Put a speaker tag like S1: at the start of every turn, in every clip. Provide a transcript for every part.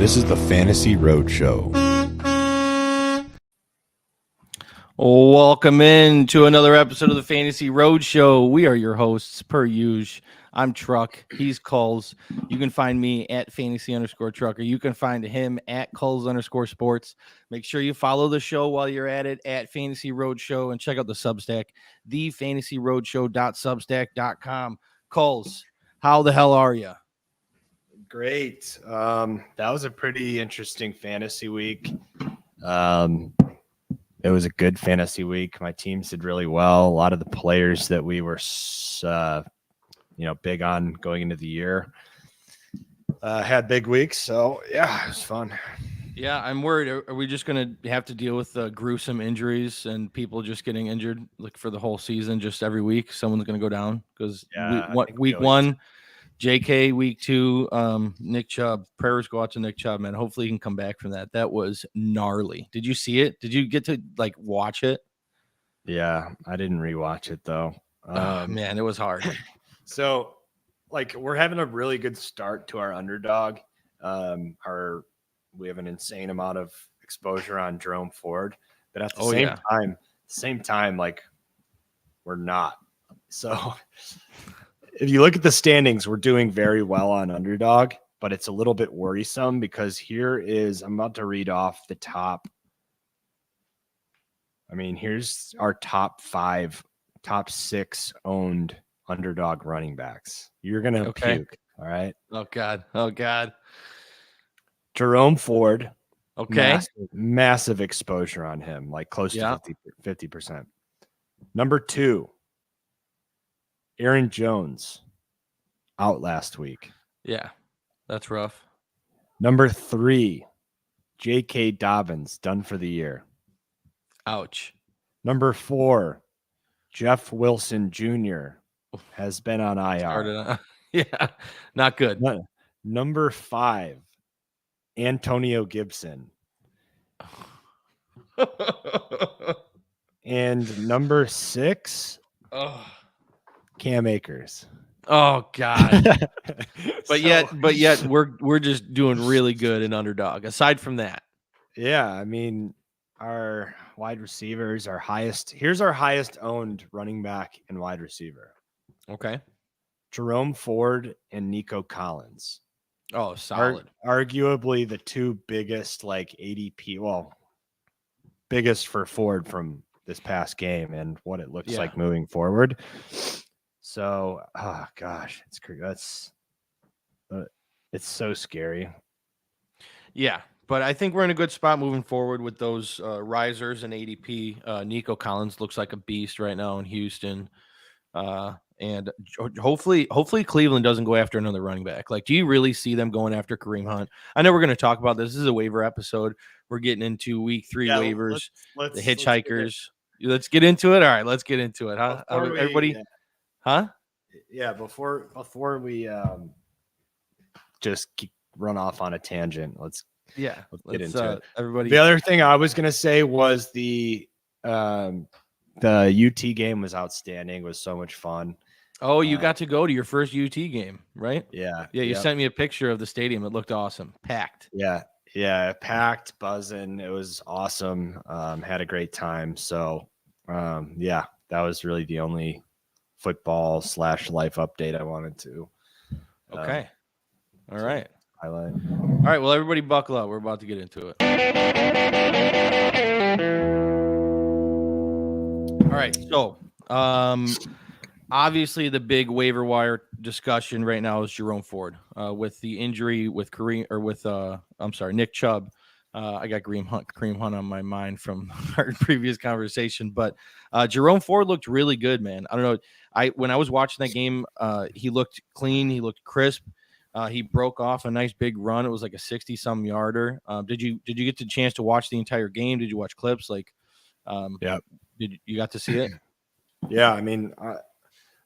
S1: This is the Fantasy Roadshow.
S2: Welcome in to another episode of the Fantasy Roadshow. We are your hosts, per usual. I'm Truck. He's Kulz. You can find me at fantasy_trucker. You can find him at Kulz_sports. Make sure you follow the show while you're at it at Fantasy Roadshow and check out the Substack, thefantasyroadshow.substack.com. Kulz, how the hell are you?
S3: Great. That was a pretty interesting fantasy week. It was a good fantasy week. My teams did really well. A lot of the players that we were, big on going into the year had big weeks. So yeah, it was fun.
S2: Yeah, I'm worried. Are we just going to have to deal with gruesome injuries and people just getting injured like for the whole season, just every week? Someone's going to go down because week one, JK, week two, Nick Chubb. Prayers go out to Nick Chubb, man. Hopefully he can come back from that. That was gnarly. Did you see it? Did you get to watch it?
S3: Yeah, I didn't rewatch it though.
S2: Man, it was hard.
S3: So we're having a really good start to our underdog. We have an insane amount of exposure on Jerome Ford, but at the same time, we're not. So if you look at the standings, we're doing very well on underdog, but it's a little bit worrisome because I'm about to read off the top. I mean, here's our top 6 owned underdog running backs. You're going to puke. All right.
S2: Oh God.
S3: Jerome Ford.
S2: Okay.
S3: Massive exposure on him, close to 50%. Number 2, Aaron Jones, out last week.
S2: Yeah, that's rough.
S3: Number 3, J.K. Dobbins, done for the year.
S2: Ouch.
S3: Number 4, Jeff Wilson Jr. has been on IR.
S2: Yeah, not good.
S3: Number 5, Antonio Gibson. And number 6, Cam Akers.
S2: Oh God. But yet we're just doing really good in underdog. Aside from that.
S3: Yeah, I mean, our wide receivers are highest. Here's our highest owned running back and wide receiver.
S2: Okay.
S3: Jerome Ford and Nico Collins.
S2: Oh, solid.
S3: Arguably the two biggest ADP, biggest for Ford from this past game and what it looks like moving forward. So, oh gosh, it's so scary.
S2: Yeah, but I think we're in a good spot moving forward with those risers and ADP. Nico Collins looks like a beast right now in Houston. And hopefully Cleveland doesn't go after another running back. Do you really see them going after Kareem Hunt? I know we're going to talk about this. This is a waiver episode. We're getting into week 3 waivers, the Hitch Hikers. Let's get into it. All right, let's get into it. Huh? Everybody? Huh?
S3: Yeah. Before we just run off on a tangent, let's get into it.
S2: Everybody.
S3: The other thing I was going to say was the UT game was outstanding. It was so much fun.
S2: Oh, you got to go to your first UT game, right?
S3: Yeah.
S2: Yeah, you sent me a picture of the stadium. It looked awesome. Packed.
S3: Yeah, packed, buzzing. It was awesome. Had a great time. So, that was really the only football / life update I wanted to.
S2: Okay. All right.
S3: Highlight.
S2: All right. Well, everybody buckle up. We're about to get into it. All right. So, obviously, the big waiver wire discussion right now is Jerome Ford with the injury with Nick Chubb. I got Kareem Hunt on my mind from our previous conversation, but Jerome Ford looked really good, man. I don't know. When I was watching that game, he looked clean. He looked crisp. He broke off a nice big run. It was like a 60-some yarder. Did you get the chance to watch the entire game? Did you watch clips?
S3: Yeah.
S2: Did you got to see it?
S3: Yeah, I mean,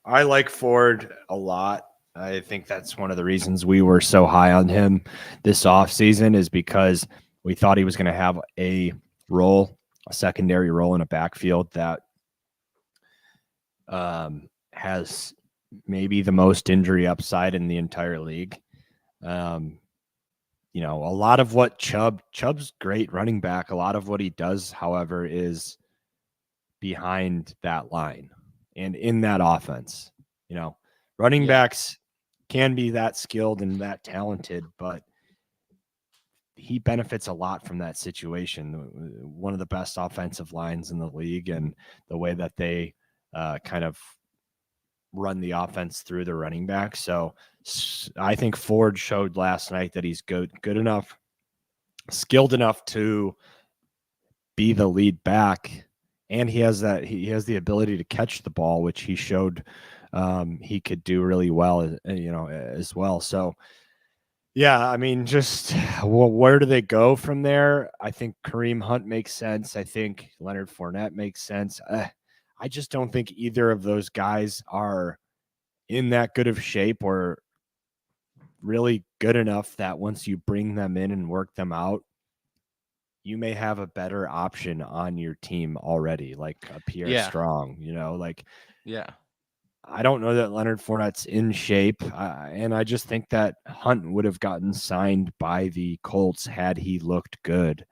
S3: I like Ford a lot. I think that's one of the reasons we were so high on him this offseason is because we thought he was going to have a secondary role in a backfield that has maybe the most injury upside in the entire league. you know, a lot of what Chubb's great running back. A lot of what he does, however, is behind that line and in that offense. You know, running backs can be that skilled and that talented, but he benefits a lot from that situation. One of the best offensive lines in the league, and the way that they kind of run the offense through the running back. So I think Ford showed last night that he's good enough, skilled enough to be the lead back, and he has the ability to catch the ball, which he showed he could do really well, you know, as well. So yeah, I mean, just where do they go from there? I think Kareem Hunt makes sense. I think Leonard Fournette makes sense. I just don't think either of those guys are in that good of shape or really good enough that once you bring them in and work them out, you may have a better option on your team already, like a Pierre Strong, you know, like, I don't know that Leonard Fournette's in shape, and I just think that Hunt would have gotten signed by the Colts had he looked good.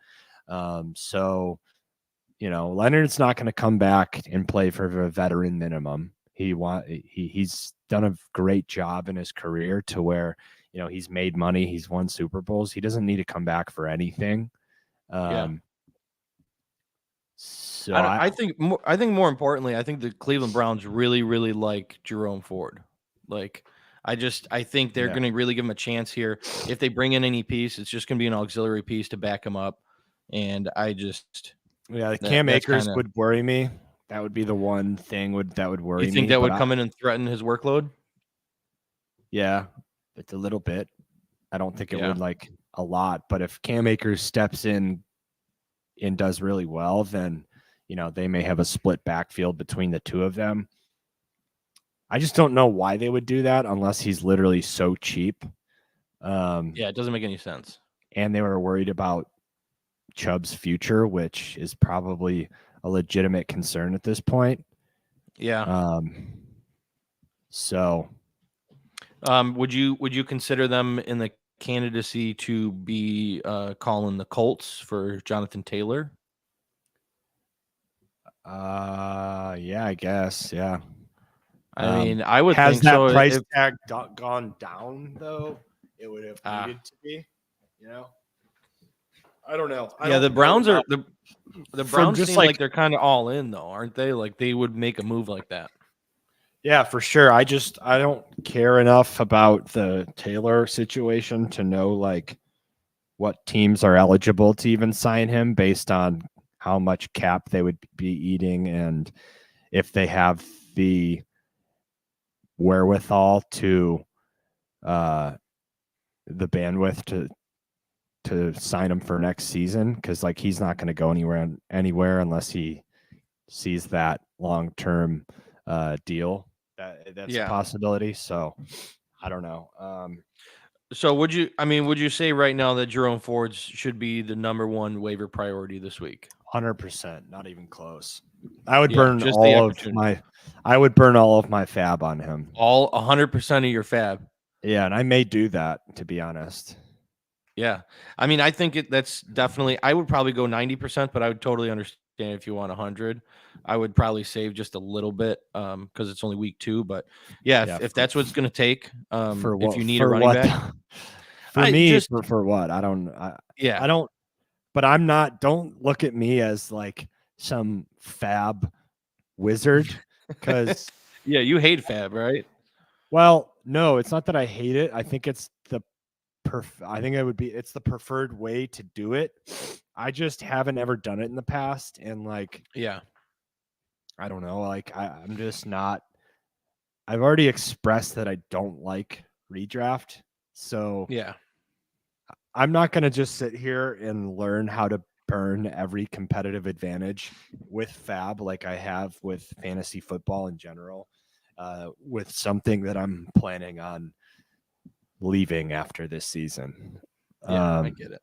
S3: So, you know, Leonard's not going to come back and play for a veteran minimum. He's done a great job in his career to where, you know, he's made money, he's won Super Bowls. He doesn't need to come back for anything. So
S2: I think more importantly, I think the Cleveland Browns really, really like Jerome Ford. Like, I think they're going to really give him a chance here. If they bring in any piece, it's just going to be an auxiliary piece to back him up. And
S3: the Cam Akers would worry me. That would be the one thing that would worry me.
S2: You think that would come in and threaten his workload?
S3: Yeah, it's a little bit. I don't think it would like a lot, but if Cam Akers steps in and does really well, then, you know, they may have a split backfield between the two of them. I just don't know why they would do that unless he's literally so cheap.
S2: It doesn't make any sense.
S3: And they were worried about Chubb's future, which is probably a legitimate concern at this point. So
S2: would you consider them in the candidacy to be calling the Colts for Jonathan Taylor?
S3: I guess. Yeah.
S2: I mean, I would
S3: think so. Has that price tag gone down though? It would have needed to be, you know. I don't know.
S2: The Browns are the Browns seem like they're kind of all in though, aren't they? Like they would make a move like that.
S3: Yeah, for sure. I don't care enough about the Taylor situation to know like what teams are eligible to even sign him based on how much cap they would be eating and if they have the wherewithal to the bandwidth to sign him for next season, because like he's not going to go anywhere unless he sees that long-term deal. That's a possibility. So I don't know.
S2: So would you say right now that Jerome Ford should be the number one waiver priority this week?
S3: 100%, not even close. I would burn all of my fab on him.
S2: All 100% of your fab.
S3: Yeah, and I may do that, to be honest.
S2: Yeah. I mean, I think that's definitely, I would probably go 90%, but I would totally understand if you want 100. I would probably save just a little bit because it's only week 2. But if that's what it's going to take, if you need a running back.
S3: For what? I don't, but I'm not, don't look at me as like some fab wizard because.
S2: You hate fab, right?
S3: Well, no, it's not that I hate it. I think it's it's the preferred way to do it. I just haven't ever done it in the past. And like, I don't know, like I'm just not, I've already expressed that I don't like redraft. So I'm not going to just sit here and learn how to burn every competitive advantage with fab like I have with fantasy football in general, with something that I'm planning on leaving after this season.
S2: I get it.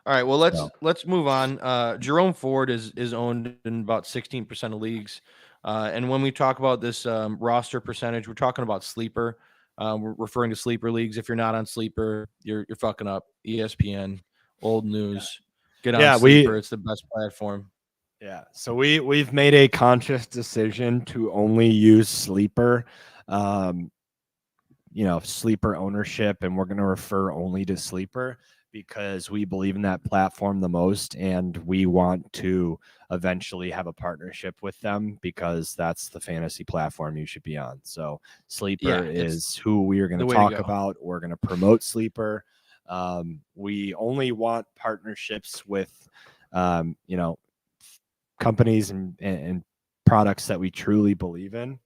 S2: All right, well let's move on. Jerome Ford is owned in about 16% of leagues, and when we talk about this roster percentage, we're talking about sleeper. We're referring to sleeper leagues. If you're not on sleeper, you're fucking up. ESPN, old news. Get on sleeper. It's the best platform.
S3: Yeah. So we've made a conscious decision to only use sleeper, sleeper ownership, and we're going to refer only to sleeper because we believe in that platform the most, and we want to eventually have a partnership with them because that's the fantasy platform you should be on. So sleeper is who we are going to talk about. We're going to promote sleeper. We only want partnerships with, companies and products that we truly believe in.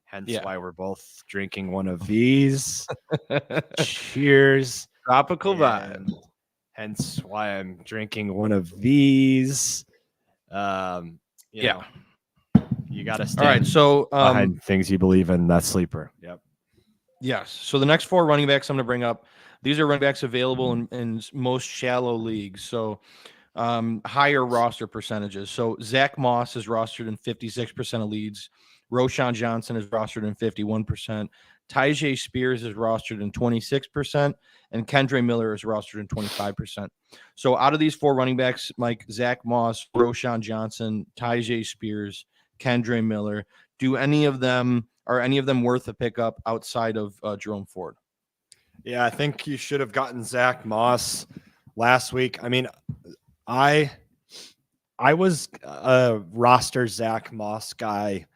S3: Hence why we're both drinking one of these. Cheers.
S2: Tropical vibe.
S3: Hence why I'm drinking one of these. You got to stand
S2: all right, so,
S3: behind things you believe in. That's sleeper. Yep.
S2: Yes. So the next 4 running backs I'm going to bring up, these are running backs available in most shallow leagues. So higher roster percentages. So Zach Moss is rostered in 56% of leagues. Roshan Johnson is rostered in 51%. Tyjae Spears is rostered in 26%, and Kendre Miller is rostered in 25%. So out of these 4 running backs, Mike, Zach Moss, Roshan Johnson, Tyjae Spears, Kendre Miller, are any of them worth a pickup outside of Jerome Ford?
S3: Yeah, I think you should have gotten Zach Moss last week. I mean, I was a roster Zach Moss guy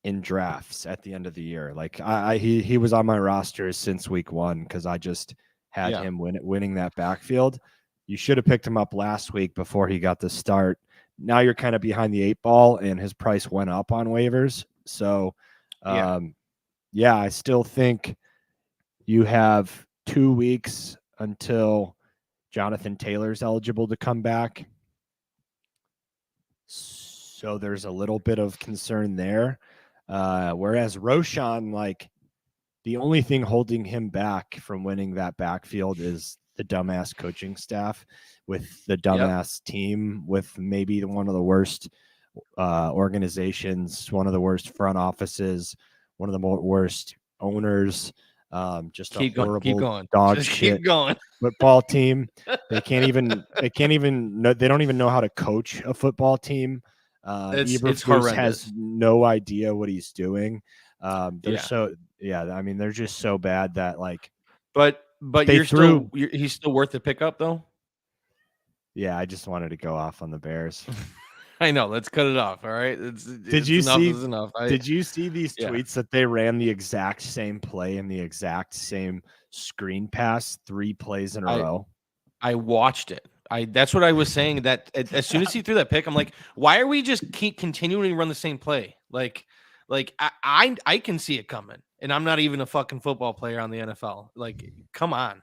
S3: in drafts at the end of the year. Like he was on my roster since week 1 because I just had him winning that backfield. You should have picked him up last week before he got the start. Now you're kind of behind the 8 ball, and his price went up on waivers. So, I still think you have 2 weeks until Jonathan Taylor's eligible to come back. So there's a little bit of concern there. Whereas Roshan, like, the only thing holding him back from winning that backfield is the dumbass coaching staff with the dumbass team, with maybe one of the worst organizations, one of the worst front offices, one of the worst owners. Just
S2: keep
S3: a horrible
S2: going.
S3: dog
S2: Just
S3: shit
S2: keep going.
S3: football team. They don't even know how to coach a football team.
S2: It's horrendous.
S3: Has no idea what he's doing. They're just so bad that, like,
S2: but he's still worth the pickup though.
S3: Yeah, I just wanted to go off on the Bears.
S2: I know. Let's cut it off. All right.
S3: Did you see these tweets that they ran the exact same play and the exact same screen pass 3 plays in a row?
S2: I watched it. That's what I was saying. That as soon as he threw that pick, I'm like, why are we just keep continuing to run the same play? Like I can see it coming, and I'm not even a fucking football player on the NFL. Like, come on.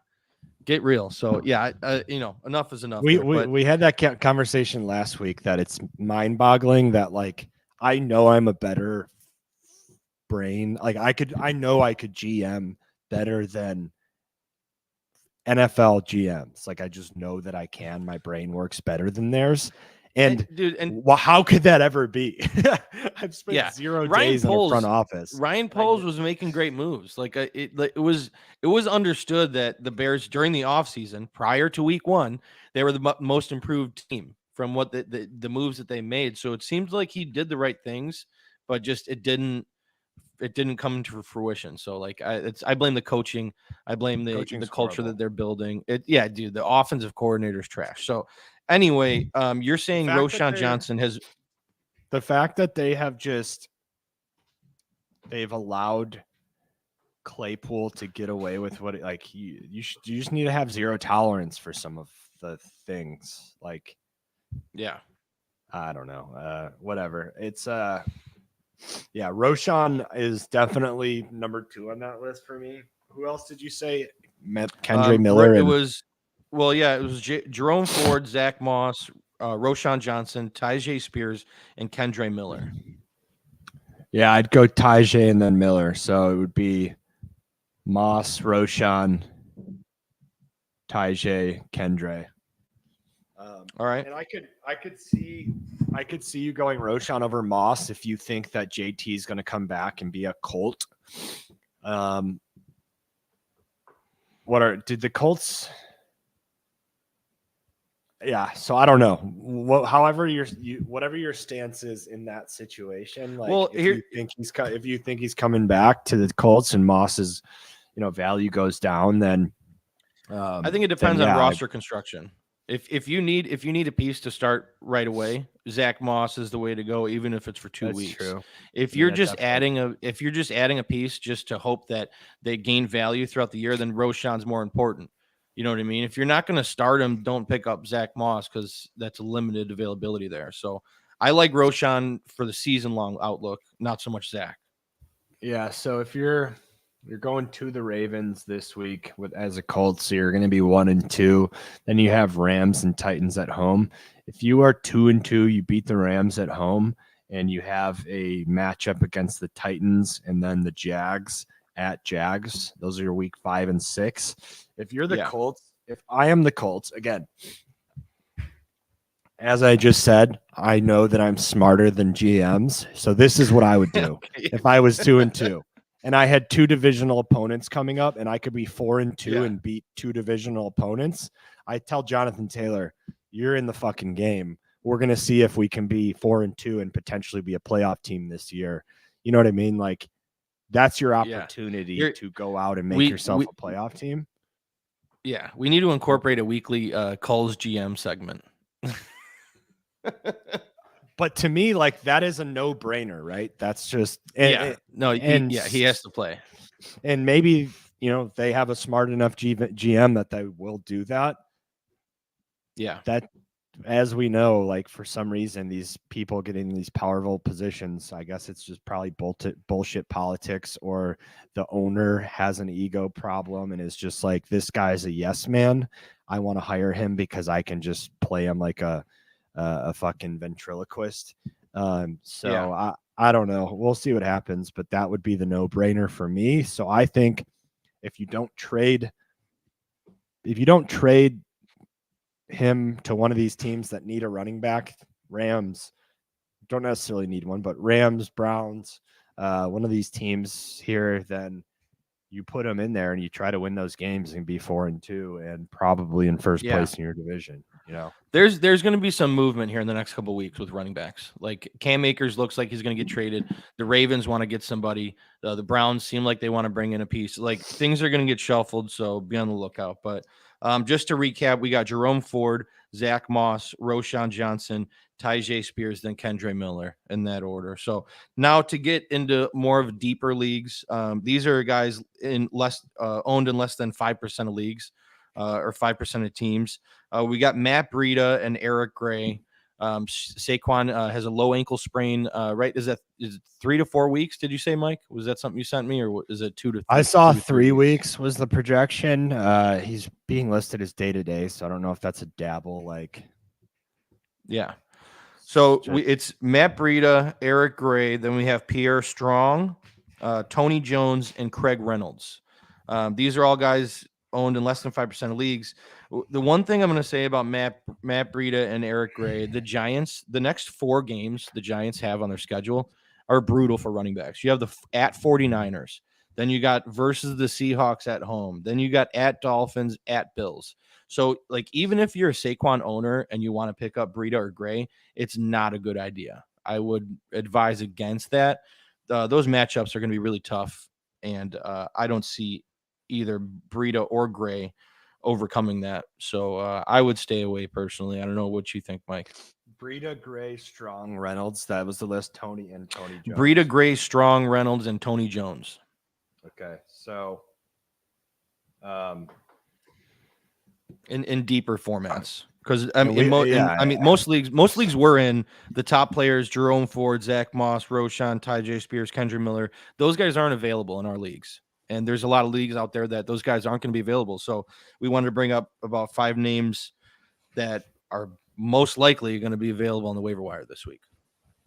S2: Get real. So enough is enough.
S3: We had that conversation last week that it's mind-boggling that, like, I know I'm a better brain. Like, I know I could GM better than NFL GMs. Like, I just know that I can. My brain works better than theirs. And how could that ever be? I've spent 0 days in the front office.
S2: Ryan Poles was making great moves. Like, it was understood that the Bears during the offseason, prior to week 1, they were the most improved team from what the moves that they made. So it seems like he did the right things, but just it didn't come into fruition. So, like, I blame the coaching. I blame the culture that they're building. The offensive coordinator's trash. So anyway, you're saying Roshan Johnson has
S3: the fact that they've allowed Claypool to get away with what, like, you just need to have zero tolerance for some of the things. Like, I don't know, whatever. It's Roshan is definitely number 2 on that list for me. Who else did you say? Kendre Miller.
S2: It was Jerome Ford, Zach Moss, Roshan Johnson, Tyjae Spears, and Kendre Miller.
S3: Yeah, I'd go Tyjae and then Miller. So it would be Moss, Roshan, Tyjae, Kendre.
S2: All right.
S3: And I could see you going Roshan over Moss if you think that JT is going to come back and be a Colt Did the Colts? Yeah, so I don't know. However whatever your stance is in that situation, like
S2: Well,
S3: if you think he's coming back to the Colts and Moss's value goes down, then
S2: I think it depends on roster construction. If you need a piece to start right away, Zach Moss is the way to go, even if it's for 2 weeks.
S3: True.
S2: If you're just adding a piece just to hope that they gain value throughout the year, then Roschon's more important. You know what I mean? If you're not going to start him, don't pick up Zach Moss because that's a limited availability there. So I like Roschon for the season long outlook, not so much Zach.
S3: Yeah. So if you're going to the Ravens this week as a Colts, so you're going to be 1-2. Then you have Rams and Titans at home. If you are 2-2, you beat the Rams at home, and you have a matchup against the Titans and then the Jags at Jags. Those are your week 5 and 6. If you're the Colts, if I am the Colts, again, as I just said, I know that I'm smarter than GMs. So this is what I would do if I was 2-2. And I had 2 divisional opponents coming up, and I could be 4-2 and beat 2 divisional opponents. I tell Jonathan Taylor, you're in the fucking game. We're going to see if we can be 4-2 and potentially be a playoff team this year. You know what I mean? Like, that's your opportunity to go out and make yourself a playoff team.
S2: Yeah, we need to incorporate a weekly Kulz GM segment.
S3: But to me, like, that is a no-brainer, right? That's just
S2: he has to play.
S3: And maybe, they have a smart enough GM that they will do that.
S2: Yeah.
S3: That, as we know, like, for some reason, these people getting these powerful positions, I guess it's just probably bullshit politics, or the owner has an ego problem and is just like, this guy's a yes man. I want to hire him because I can just play him like a fucking ventriloquist. I don't know. We'll see what happens, but that would be the no-brainer for me. So I think if you don't trade him to one of these teams that need a running back, Rams don't necessarily need one, but Rams, Browns, one of these teams here, then you put him in there and you try to win those games and be 4-2 and probably in first place in your division.
S2: There's going to be some movement here in the next couple of weeks with running backs. Like Cam Akers looks like he's going to get traded. The Ravens want to get somebody. The Browns seem like they want to bring in a piece. Like, things are going to get shuffled, so be on the lookout. But just to recap, we got Jerome Ford, Zach Moss, Roschon Johnson, Tyjae Spears, then Kendre Miller in that order. So now to get into more of deeper leagues, these are guys in owned in less than 5% of leagues. Or 5% of teams. We got Matt Breida and Eric Gray. Saquon has a low ankle sprain. Right? Is it 3 to 4 weeks? Did you say, Mike? Was that something you sent me, or is it 2 to 3?
S3: I saw 3 weeks was the projection. He's being listed as day-to-day, so I don't know if that's a dabble.
S2: Yeah. So it's Matt Breida, Eric Gray. Then we have Pierre Strong, Tony Jones, and Craig Reynolds. These are all guys owned in less than 5% of leagues. The one thing I'm going to say about Matt Breida and Eric Gray, the Giants, the next 4 games the Giants have on their schedule are brutal for running backs. You have at 49ers, then you got versus the Seahawks at home, then you got at Dolphins, at Bills. So, like, even if you're a Saquon owner and you want to pick up Breida or Gray, it's not a good idea. I would advise against that. Those matchups are going to be really tough, and I don't see either Breida or Gray overcoming that. So I would stay away personally. I don't know what you think, Mike.
S3: Breida, Gray, Strong, Reynolds. That was the list. Tony Jones.
S2: Breida, Gray, Strong, Reynolds, and Tony Jones.
S3: Okay. So
S2: in deeper formats. Because most leagues we're in, the top players, Jerome Ford, Zach Moss, Roschon, Tyjae Spears, Kendre Miller, those guys aren't available in our leagues. And there's a lot of leagues out there that those guys aren't going to be available. So we wanted to bring up about 5 names that are most likely going to be available on the waiver wire this week.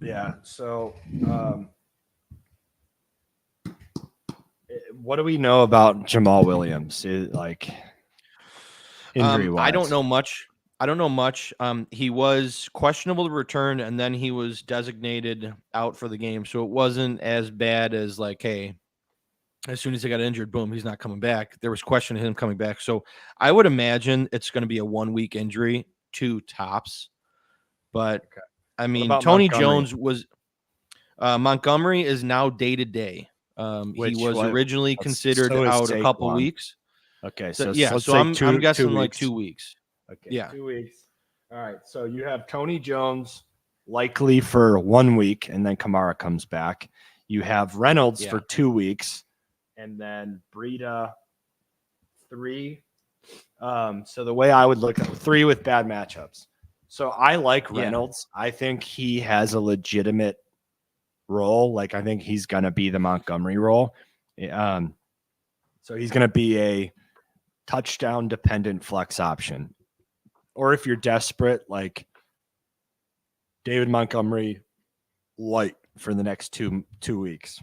S3: Yeah. So what do we know about Jamal Williams? Injury-wise?
S2: I don't know much. He was questionable to return, and then he was designated out for the game. So it wasn't as bad as like, hey, as soon as he got injured, boom, he's not coming back. There was question of him coming back. So I would imagine it's going to be a 1 week injury, 2 tops. But
S3: Okay.
S2: I mean,
S3: about
S2: Tony
S3: Montgomery?
S2: Jones was Montgomery is now day to day. He was originally considered
S3: so is
S2: out a couple
S3: Saquon.
S2: weeks.
S3: Okay,
S2: So
S3: so
S2: yeah,
S3: let's
S2: so
S3: say
S2: I'm guessing
S3: 2
S2: like
S3: weeks.
S2: 2 weeks.
S3: Okay,
S2: Yeah.
S3: 2 weeks. All right, so you have Tony Jones likely for 1 week, and then Kamara comes back. You have Reynolds for 2 weeks, and then Breida 3. So the way I would look at 3 with bad matchups. So I like Reynolds. I think he has a legitimate role. Like I think he's gonna be the Montgomery role. So he's gonna be a touchdown dependent flex option. Or if you're desperate, like David Montgomery light for the next two weeks.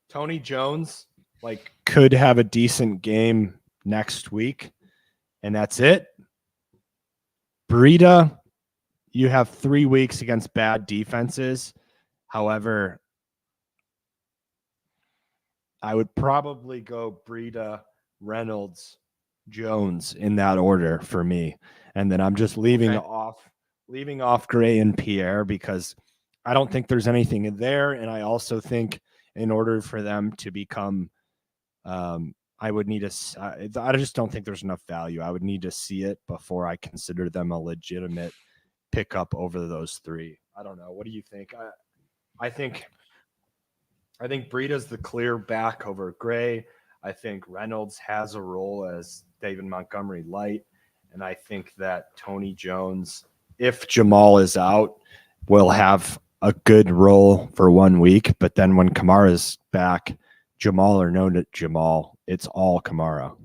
S3: Tony Jones like could have a decent game next week, and that's it. Breida, you have 3 weeks against bad defenses. However, I would probably go Breida, Reynolds, Jones in that order for me. And then I'm just leaving off Gray and Pierre because I don't think there's anything there. And I also think in order for them to become, I would need I just don't think there's enough value. I would need to see it before I consider them a legitimate pickup over those 3. I don't know. What do you think? I think Breida's the clear back over Gray. I think Reynolds has a role as David Montgomery light. And I think that Tony Jones, if Jamal is out, will have a good role for 1 week. But then when Kamara's back, Jamal or no Jamal, it's all Kamara.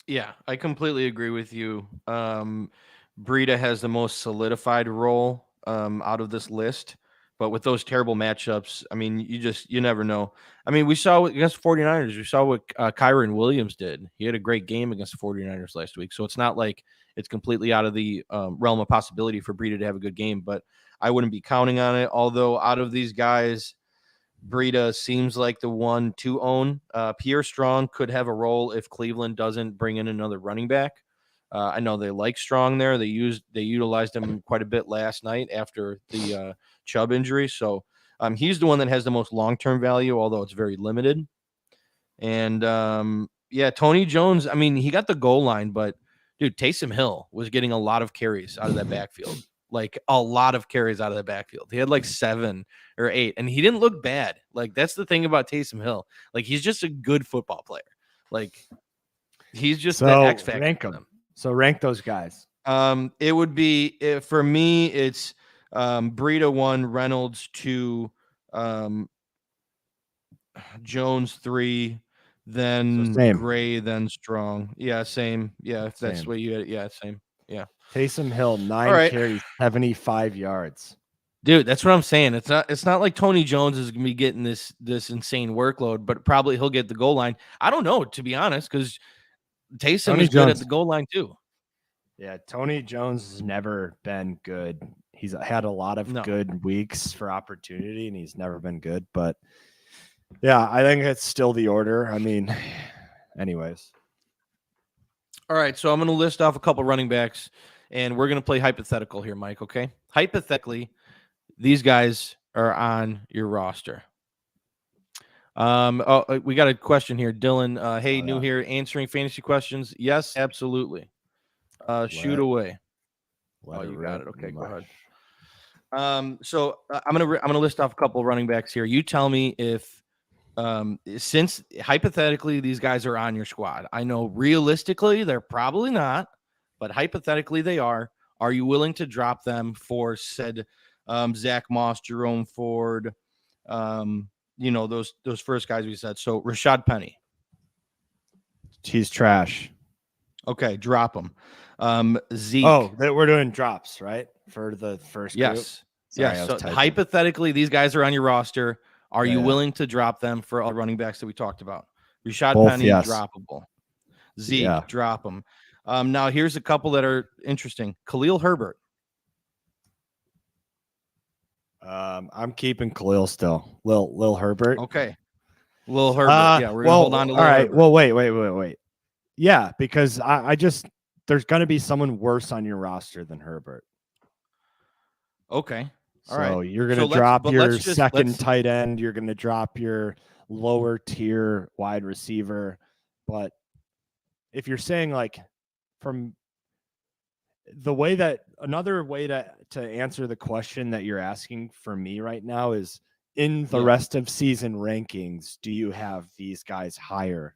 S2: Yeah, I completely agree with you. Breida has the most solidified role out of this list. But with those terrible matchups, I mean, you never know. I mean, we saw against 49ers, we saw what Kyron Williams did. He had a great game against the 49ers last week. So it's not like it's completely out of the realm of possibility for Breida to have a good game, but I wouldn't be counting on it. Although out of these guys, Breida seems like the one to own. Pierre Strong could have a role if Cleveland doesn't bring in another running back. I know they like Strong there. They utilized him quite a bit last night after the Chubb injury. So he's the one that has the most long-term value, although it's very limited. And Tony Jones, I mean, he got the goal line, but dude, Taysom Hill was getting a lot of carries out of that backfield. Like a lot of carries out of the backfield. He had like 7 or 8, and he didn't look bad. Like that's the thing about Taysom Hill. Like he's just a good football player. Like he's just the X factor.
S3: Rank them. So rank those guys.
S2: It would be for me. It's Breida 1, Reynolds 2, Jones 3, then Gray, then Strong. Yeah, same. Yeah, if that's what you had. Yeah, same. Yeah.
S3: Taysom Hill 9 carries, 75 yards.
S2: Dude, that's what I'm saying. It's not like Tony Jones is gonna be getting this insane workload, but probably he'll get the goal line. I don't know, to be honest, because Taysom is good at the goal line too.
S3: Yeah, Tony Jones has never been good. He's had a lot of good weeks for opportunity, and he's never been good. But yeah, I think it's still the order. I mean, anyways.
S2: All right, so I'm going to list off a couple running backs, and we're going to play hypothetical here, Mike, okay? Hypothetically, these guys are on your roster. We got a question here. Dylan, new here, answering fantasy questions. Yes, absolutely. Shoot away. You got it. Okay, go ahead. So I'm gonna list off a couple of running backs here. You tell me if since hypothetically these guys are on your squad. I know realistically they're probably not, but hypothetically they are. Are you willing to drop them for said Zach Moss, Jerome Ford, those first guys we said? So Rashad Penny.
S3: He's trash.
S2: Okay, drop him. Zeke.
S3: Oh, we're doing drops, right? For the first group?
S2: Yes. Yes. So hypothetically, these guys are on your roster. Are you willing to drop them for all the running backs that we talked about? Rashad Penny, droppable. Zeke, drop them. Now, here's a couple that are interesting. Khalil Herbert.
S3: I'm keeping Khalil still. Lil Herbert.
S2: Okay. Will Herbert. Yeah, we're gonna hold on to
S4: all right.
S2: Herbert.
S4: Well, wait. Yeah, because I just there's going to be someone worse on your roster than Herbert.
S2: Okay. All
S4: so
S2: right.
S4: you're going to drop your second
S2: tight
S4: tight end. You're going to drop your lower tier wide receiver. But if you're saying like from the way that another way to answer the question that you're asking for me right now is in the rest of season rankings, do you have these guys higher?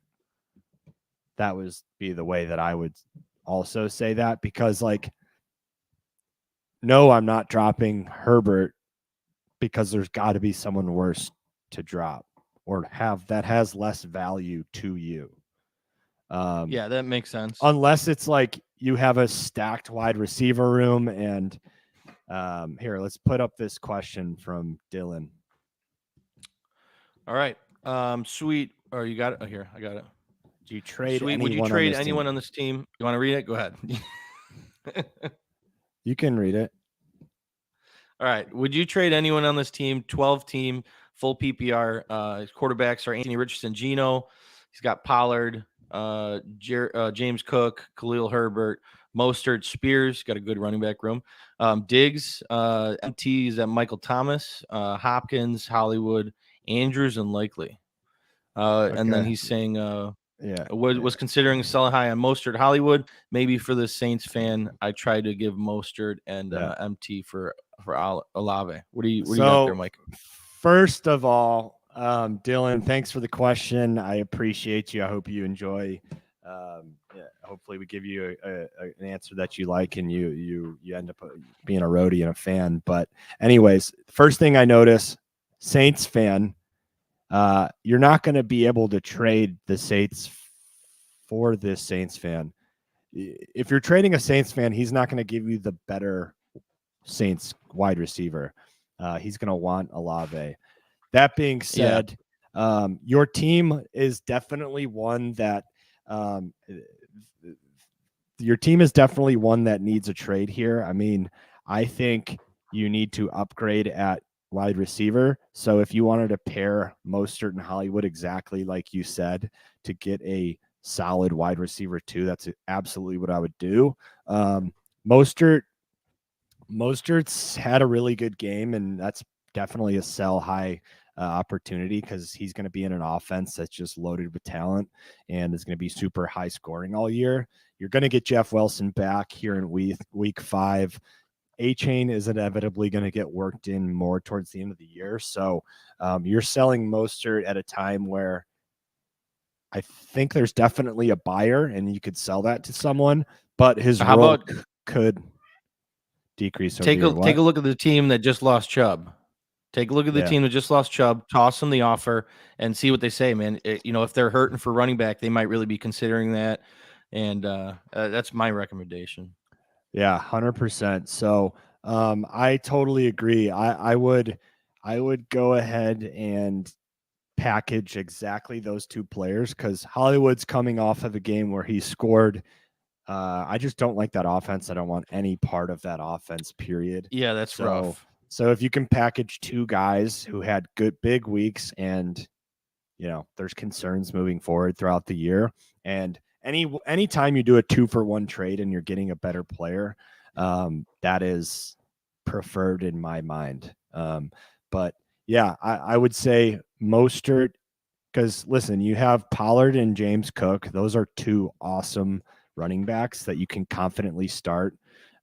S4: That would be the way that I would also say that, because like, no, I'm not dropping Herbert because there's got to be someone worse to drop or have that has less value to you.
S2: Yeah, that makes sense.
S4: Unless it's like you have a stacked wide receiver room. And here, let's put up this question from Dylan.
S2: All right. Sweet. Or you got it? Oh, here, I got it.
S4: Do you trade
S2: Sweet. Would you trade anyone on this team? You want to read it? Go ahead.
S4: You can read it.
S2: All right. Would you trade anyone on this team? 12 team, full PPR. His quarterbacks are Anthony Richardson, Gino. He's got Pollard, James Cook, Khalil Herbert, Mostert, Spears. Got a good running back room. Diggs, MTs at Michael Thomas, Hopkins, Hollywood, Andrews, and Likely. And then he's saying, was considering selling high on Mostert, Hollywood. Maybe for the Saints fan, I tried to give Mostert and MT for Olave. What do you got there, Mike?
S4: First of all, Dylan, thanks for the question. I appreciate you. I hope you enjoy. Hopefully, we give you an answer that you like, and you end up being a roadie and a fan. But anyways, first thing I notice, Saints fan, you're not going to be able to trade the Saints for this Saints fan. If you're trading a Saints fan, he's not going to give you the better Saints wide receiver. He's going to want Olave. That being said, your team is definitely one that needs a trade here. I mean, I think you need to upgrade at wide receiver. So if you wanted to pair Mostert and Hollywood exactly like you said to get a solid wide receiver too, that's absolutely what I would do. Mostert's had a really good game, and that's definitely a sell high opportunity because he's going to be in an offense that's just loaded with talent and is going to be super high scoring all year. You're going to get Jeff Wilson back here in week 5. A-Chain is inevitably going to get worked in more towards the end of the year. So you're selling Mostert at a time where I think there's definitely a buyer and you could sell that to someone, but his role could decrease.
S2: Take a look at the team that just lost Chubb. Take a look at the team that just lost Chubb, toss them the offer and see what they say, man. If they're hurting for running back, they might really be considering that. And that's my recommendation.
S4: Yeah, 100%. So I totally agree. I would go ahead and package exactly those two players because Hollywood's coming off of a game where he scored. I just don't like that offense. I don't want any part of that offense, period.
S2: Yeah, that's rough.
S4: So if you can package two guys who had good big weeks and, there's concerns moving forward throughout the year, and anytime you do a 2-for-1 trade and you're getting a better player, that is preferred in my mind. But yeah, I would say Mostert, because listen, you have Pollard and James Cook. Those are two awesome running backs that you can confidently start.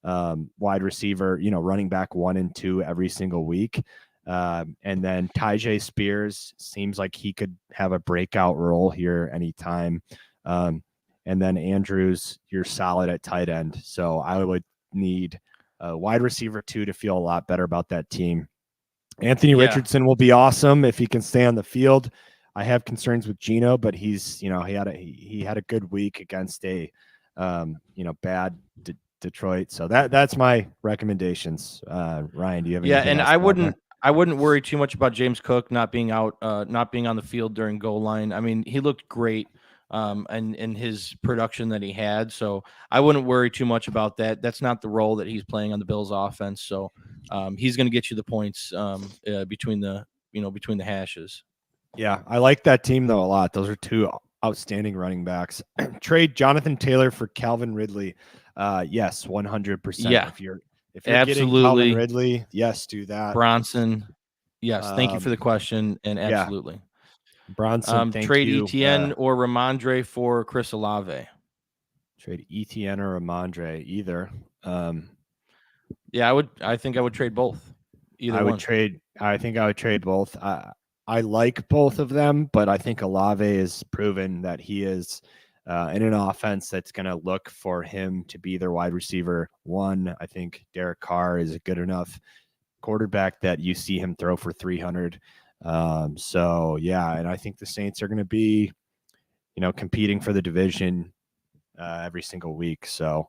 S4: Wide receiver, running back 1 and 2 every single week. And then Tyjae Spears seems like he could have a breakout role here anytime. And then Andrews, you're solid at tight end. So I would need a wide receiver 2 to feel a lot better about that team. Anthony Richardson will be awesome if he can stay on the field. I have concerns with Gino, but he's, he had a good week against a, bad Detroit. So that's my recommendations. Ryan, do you have anything?
S2: Yeah, and I wouldn't worry too much about James Cook not being out, not being on the field during goal line. I mean, he looked great. And his production that he had. So I wouldn't worry too much about that. That's not the role that he's playing on the Bills offense. So he's going to get you the points between the hashes.
S4: Yeah, I like that team though a lot. Those are two outstanding running backs. Trade Jonathan Taylor for Calvin Ridley. Yes, 100%.
S2: Yeah,
S4: If you're getting Calvin
S2: absolutely.
S4: Ridley, yes, do that.
S2: Bronson. Yes, thank you for the question, and
S4: yeah.
S2: absolutely.
S4: Bronson, thank
S2: trade
S4: you.
S2: Etienne or Ramondre for Chris Olave.
S4: Trade Etienne or Ramondre, either.
S2: Yeah, I think I would trade both. Either one.
S4: I think I would trade both. I like both of them, but I think Olave has proven that he is in an offense that's going to look for him to be their wide receiver one. I think Derek Carr is a good enough quarterback that you see him throw for 300. So yeah, and I think the Saints are going to be, competing for the division every single week. So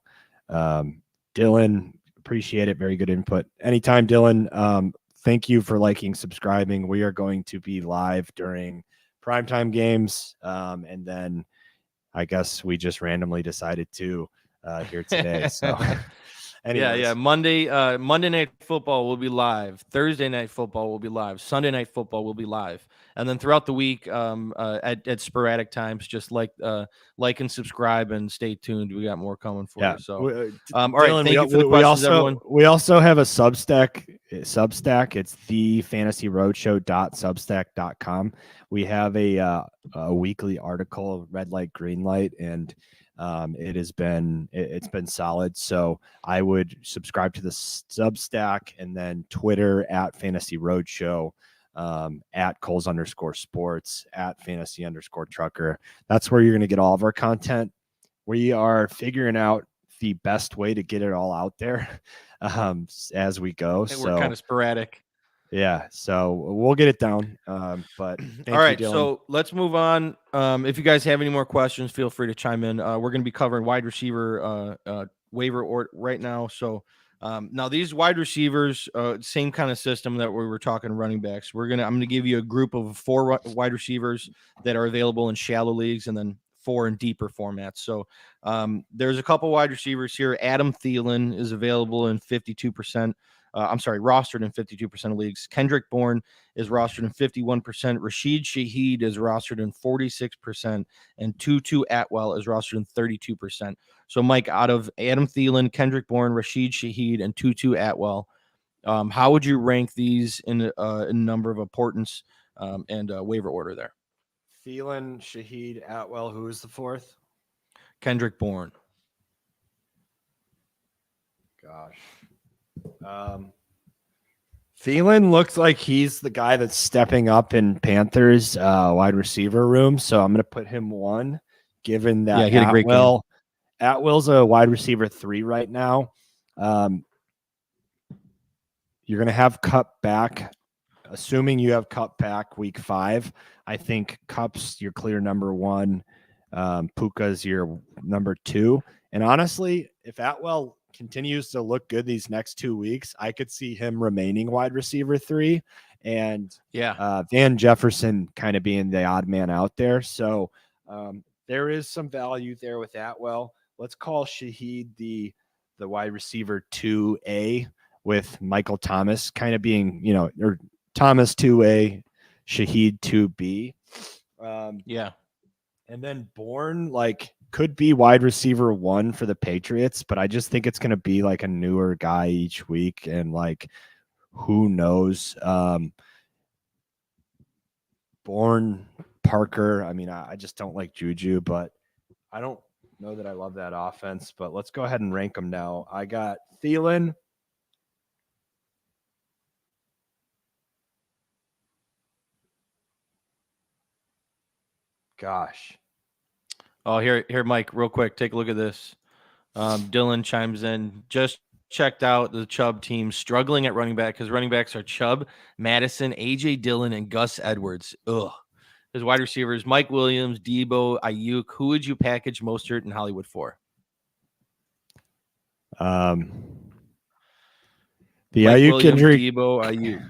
S4: Dylan, appreciate it. Very good input. Anytime, Dylan. Thank you for liking, subscribing. We are going to be live during primetime games. And then I guess we just randomly decided to here today. So anyways.
S2: Yeah. Monday Night Football will be live. Thursday Night Football will be live. Sunday Night Football will be live. And then throughout the week, at sporadic times, just like and subscribe and stay tuned. We got more coming for you. So, all right. Thank you for the questions, everyone.
S4: We also have a Substack. It's thefantasyroadshow.substack.com. We have a weekly article, red light, green light, and it's been solid. So I would subscribe to the Substack, and then Twitter at Fantasy Roadshow, at Kulz_sports, at Fantasy_trucker. That's where you're going to get all of our content. We are figuring out the best way to get it all out there as we go.
S2: And we're kind of sporadic.
S4: Yeah, so we'll get it down. But
S2: all right, so let's move on. If you guys have any more questions, feel free to chime in. We're going to be covering wide receiver waiver or right now. So now these wide receivers, same kind of system that we were talking running backs. I'm going to give you a group of 4 wide receivers that are available in shallow leagues, and then 4 in deeper formats. So there's a couple wide receivers here. Adam Thielen is available in 52%. Rostered in 52% of leagues. Kendrick Bourne is rostered in 51%. Rashid Shaheed is rostered in 46%. And Tutu Atwell is rostered in 32%. So, Mike, out of Adam Thielen, Kendrick Bourne, Rashid Shaheed, and Tutu Atwell, how would you rank these in number of importance and waiver order there?
S4: Thielen, Shaheed, Atwell. Who is the 4th?
S2: Kendrick Bourne.
S4: Gosh. Thielen looks like he's the guy that's stepping up in Panthers wide receiver room. So I'm going to put him 1, given that Atwell's a wide receiver 3 right now. You're going to have Cup back. Assuming you have Cup back week 5, I think Cup's your clear number 1. Puka's your number 2. And honestly, if Atwell continues to look good these next 2 weeks, I could see him remaining wide receiver 3, and Van Jefferson kind of being the odd man out there. So there is some value there with Atwell. Let's call Shaheed the wide receiver 2A, with Michael Thomas kind of being, or Thomas 2A, Shaheed 2B. And then Bourne, could be wide receiver 1 for the Patriots, but I just think it's going to be like a newer guy each week, and who knows? Bourne, Parker. I mean, I just don't like Juju, but I don't know that I love that offense. But let's go ahead and rank them now. I got Thielen. Gosh.
S2: Oh, here, Mike, real quick. Take a look at this. Dylan chimes in. Just checked out the Chubb team struggling at running back because running backs are Chubb, Madison, AJ Dillon, and Gus Edwards. Ugh. His wide receivers, Mike Williams, Debo, Ayuk. Who would you package Mostert in Hollywood for?
S4: The
S2: Mike
S4: Ayuk
S2: Williams,
S4: injury.
S2: Debo, Ayuk.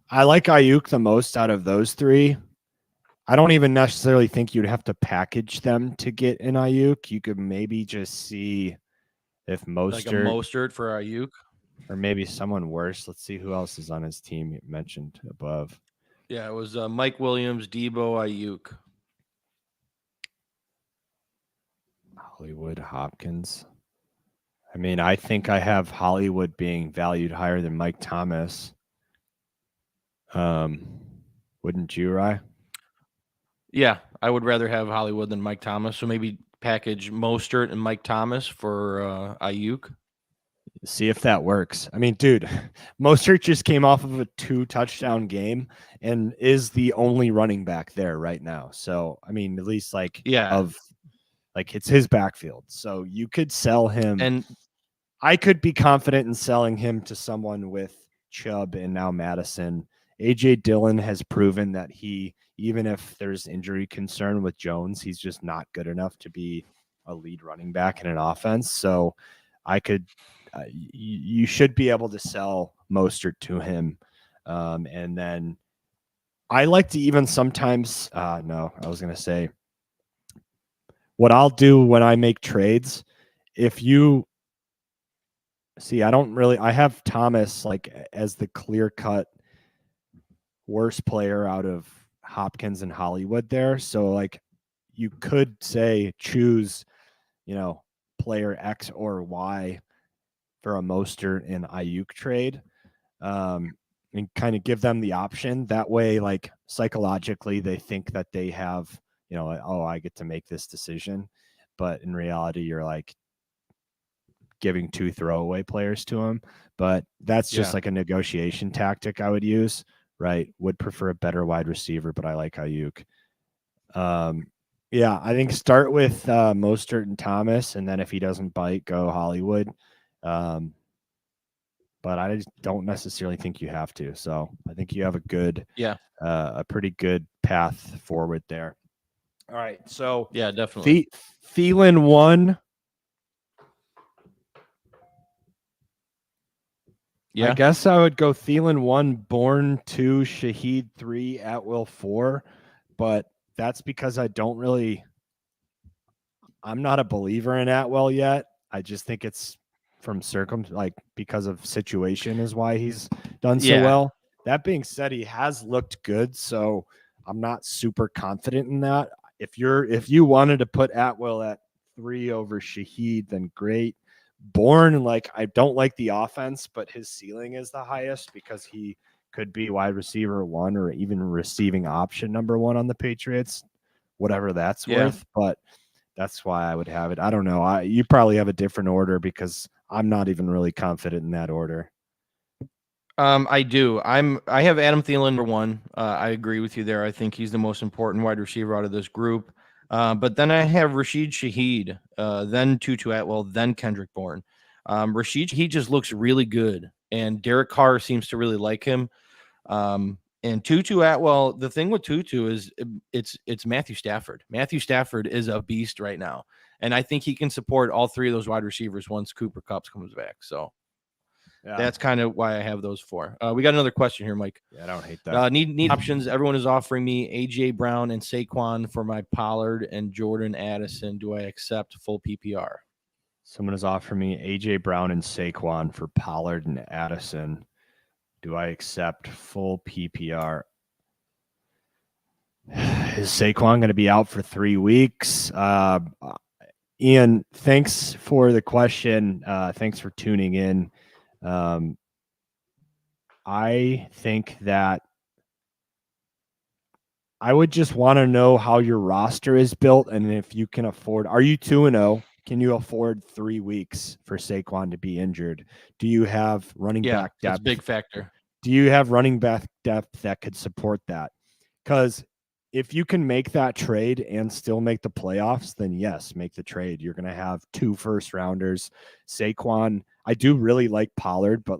S4: I like Ayuk the most out of those 3. I don't even necessarily think you'd have to package them to get an Ayuk. You could maybe just see if
S2: Mostert for Ayuk,
S4: or maybe someone worse. Let's see who else is on his team you mentioned above.
S2: Yeah, it was Mike Williams, Debo, Ayuk.
S4: Hollywood, Hopkins. I mean, I think I have Hollywood being valued higher than Mike Thomas. Wouldn't you, Rye?
S2: Yeah, I would rather have Hollywood than Mike Thomas. So maybe package Mostert and Mike Thomas for Ayuk.
S4: See if that works. I mean, dude, Mostert just came off of a 2-touchdown game and is the only running back there right now. So, I mean, at least it's his backfield. So you could sell him.
S2: And
S4: I could be confident in selling him to someone with Chubb and now Madison. AJ Dillon has proven that even if there's injury concern with Jones, he's just not good enough to be a lead running back in an offense. So you should be able to sell Mostert to him. And then I like to even sometimes, what I'll do when I make trades, if you see, I have Thomas like as the clear cut worst player out of Hopkins and Hollywood there. So like you could say choose, player X or Y for a Mostert and Ayuk trade, and kind of give them the option. That way, like psychologically, they think that they have, I get to make this decision. But in reality, you're like giving 2 throwaway players to them. But that's just like a negotiation tactic I would use, right? Would prefer a better wide receiver, but I like Ayuk. I think start with Mostert and Thomas, and then if he doesn't bite, go Hollywood. But I just don't necessarily think you have to. So I think you have a pretty good path forward there. All right. So
S2: yeah, definitely.
S4: Thielen 1. Yeah. I guess I would go Thielen 1, Bourne 2, Shaheed 3, Atwell 4. But that's because I'm not a believer in Atwell yet. I just think it's from because of situation is why he's done so well. That being said, he has looked good, so I'm not super confident in that. If you wanted to put Atwell at 3 over Shaheed, then great. Bourne, I don't like the offense, but his ceiling is the highest because he could be wide receiver 1 or even receiving option number 1 on the Patriots, whatever that's worth. But that's why I would have it. I don't know. You probably have a different order because I'm not even really confident in that order.
S2: I do. I have Adam Thielen number 1. I agree with you there. I think he's the most important wide receiver out of this group. But then I have Rashid Shaheed, then Tutu Atwell, then Kendrick Bourne. Rashid Shaheed just looks really good, and Derek Carr seems to really like him. And Tutu Atwell, the thing with Tutu is it's Matthew Stafford. Matthew Stafford is a beast right now, and I think he can support all 3 of those wide receivers once Cooper Kupp comes back. So that's kind of why I have those 4. We got another question here, Mike.
S4: Yeah, I don't hate that.
S2: Need options. Everyone is offering me AJ Brown and Saquon for my Pollard and Jordan Addison. Do I accept full PPR?
S4: Someone is offering me AJ Brown and Saquon for Pollard and Addison. Do I accept full PPR? Is Saquon going to be out for 3 weeks? Ian, thanks for the question. Thanks for tuning in. I think that I would just want to know how your roster is built and if you can afford. Are you 2-0? Can you afford 3 weeks for Saquon to be injured? Do you have running back depth?
S2: That's a big factor.
S4: Do you have running back depth that could support that? Because if you can make that trade and still make the playoffs, then yes, make the trade. You're going to have 2 first-rounders. Saquon, I do really like Pollard, but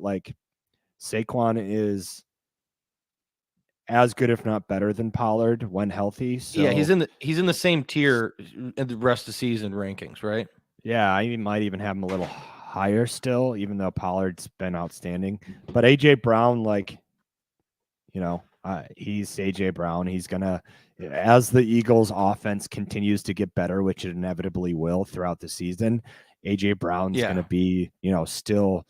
S4: Saquon is as good, if not better, than Pollard when healthy. So
S2: yeah, he's in the same tier in the rest of the season rankings, right?
S4: Yeah, I might even have him a little higher still, even though Pollard's been outstanding. But AJ Brown, he's AJ Brown. He's gonna, as the Eagles' offense continues to get better, which it inevitably will throughout the season. AJ Brown's gonna be, still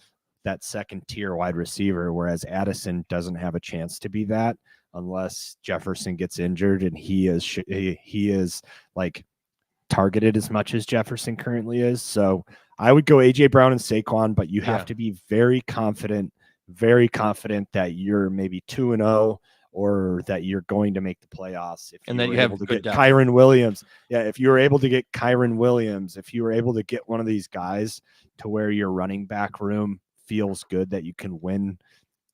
S4: that second tier wide receiver, whereas Addison doesn't have a chance to be that unless Jefferson gets injured, and he is like targeted as much as Jefferson currently is. So I would go AJ Brown and Saquon, but you have to be very confident that you're maybe 2-0 or that you're going to make the playoffs. If
S2: and
S4: you
S2: that
S4: were
S2: you have
S4: able to
S2: good
S4: get
S2: depth.
S4: Kyren Williams. Yeah, if you were able to get Kyren Williams, if you were able to get one of these guys to where your running back room feels good that you can win.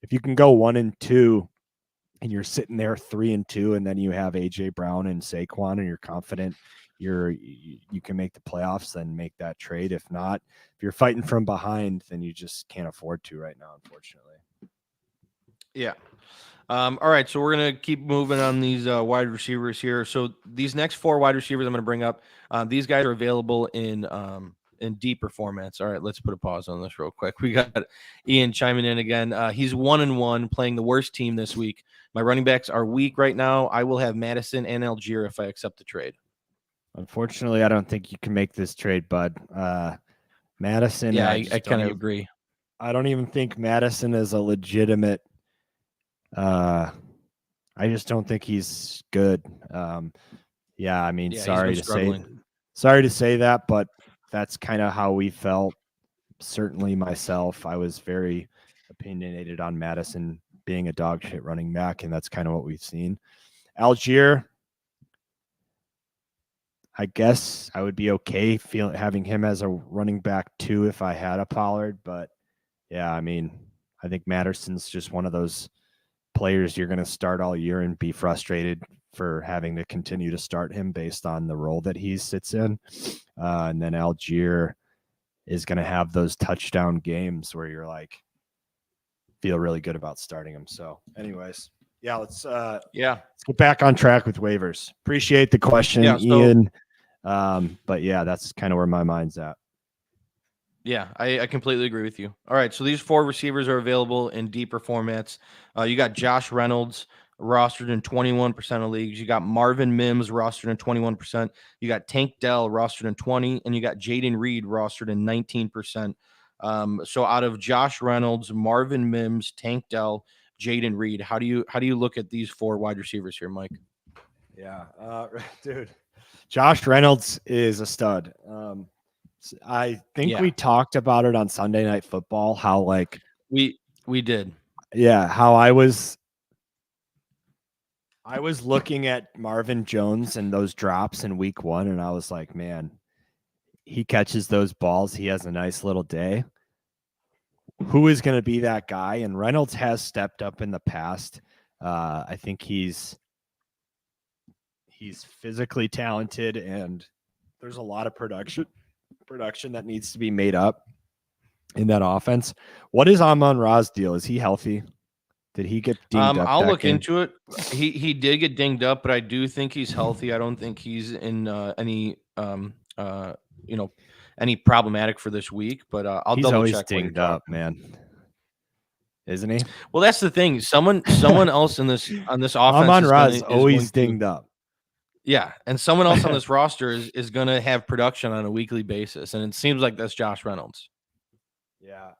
S4: If you can go 1-2 and you're sitting there 3-2, and then you have AJ Brown and Saquon and you're confident you can make the playoffs, then make that trade. If not, if you're fighting from behind, then you just can't afford to right now, unfortunately.
S2: Yeah. All right, so we're going to keep moving on these wide receivers here. So these next 4 wide receivers I'm going to bring up, these guys are available in deeper formats. All right, let's put a pause on this real quick. We got Ian chiming in again. He's 1-1, playing the worst team this week. My running backs are weak right now. I will have Madison and Algier if I accept the trade.
S4: Unfortunately, I don't think you can make this trade, bud. Madison.
S2: Yeah, I kind of agree.
S4: I don't even think Madison is a legitimate. I just don't think he's good. Yeah, I mean, sorry to say that, but that's kind of how we felt. Certainly myself, I was very opinionated on Madison being a dog shit running back, and that's kind of what we've seen. Algier, I guess I would be okay having him as a running back too if I had a Pollard, but yeah, I mean, I think Madison's just one of those players you're going to start all year and be frustrated for having to continue to start him based on the role that he sits in. And then Algier is going to have those touchdown games where you're like, feel really good about starting him. So anyways, yeah, let's get back on track with waivers. Appreciate the question, Ian. But yeah, that's kind of where my mind's at.
S2: Yeah, I completely agree with you. All right, so these 4 receivers are available in deeper formats. You got Josh Reynolds rostered in 21% of leagues. You got Marvin Mims rostered in 21%. You got Tank Dell rostered in 20%, and you got Jaden Reed rostered in 19%. So out of Josh Reynolds, Marvin Mims, Tank Dell, Jaden Reed, how do you look at these 4 wide receivers here, Mike?
S4: Yeah, dude, Josh Reynolds is a stud. I think we talked about it on Sunday Night Football, how like
S2: we did.
S4: Yeah, how I was looking at Marvin Jones and those drops in week 1, and I was like, man, he catches those balls. He has a nice little day. Who is going to be that guy? And Reynolds has stepped up in the past. I think he's physically talented, and there's a lot of production that needs to be made up in that offense. What is Amon-Ra's deal? Is he healthy? Did he get dinged up?
S2: I'll look into it. He did get dinged up, but I do think he's healthy. I don't think he's in any problematic for this week. But I'll double check.
S4: He's dinged up, man. Isn't he?
S2: Well, that's the thing. Someone else on this offense.
S4: Amon-Ra's always dinged up.
S2: Yeah, and someone else on this roster is going to have production on a weekly basis, and it seems like that's Josh Reynolds.
S4: Yeah,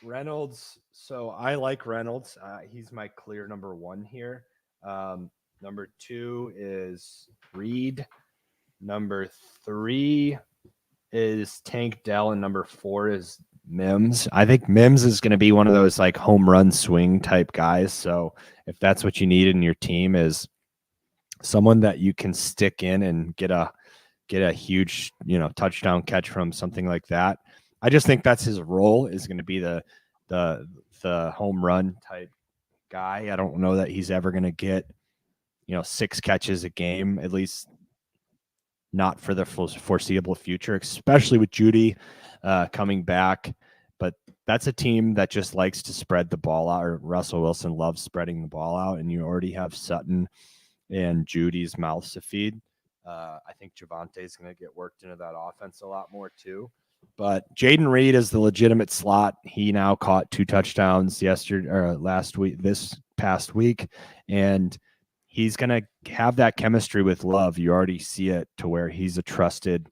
S4: Reynolds. So I like Reynolds. He's my clear number 1 here. Number 2 is Reed. Number 3 is Tank Dell, and number 4 is Mims. I think Mims is going to be one of those like home run swing type guys. So if that's what you need in your team, is someone that you can stick in and get a huge, touchdown catch from, something like that. I just think that's his role, is going to be the home run type guy. I don't know that he's ever going to get, 6 catches a game, at least not for the foreseeable future, especially with Judy coming back. But that's a team that just likes to spread the ball out, or Russell Wilson loves spreading the ball out, and you already have Sutton and Judy's mouths to feed. I think Javonte is going to get worked into that offense a lot more too. But Jaden Reed is the legitimate slot. He now caught 2 touchdowns this past week, and he's going to have that chemistry with Love. You already see it, to where he's a trusted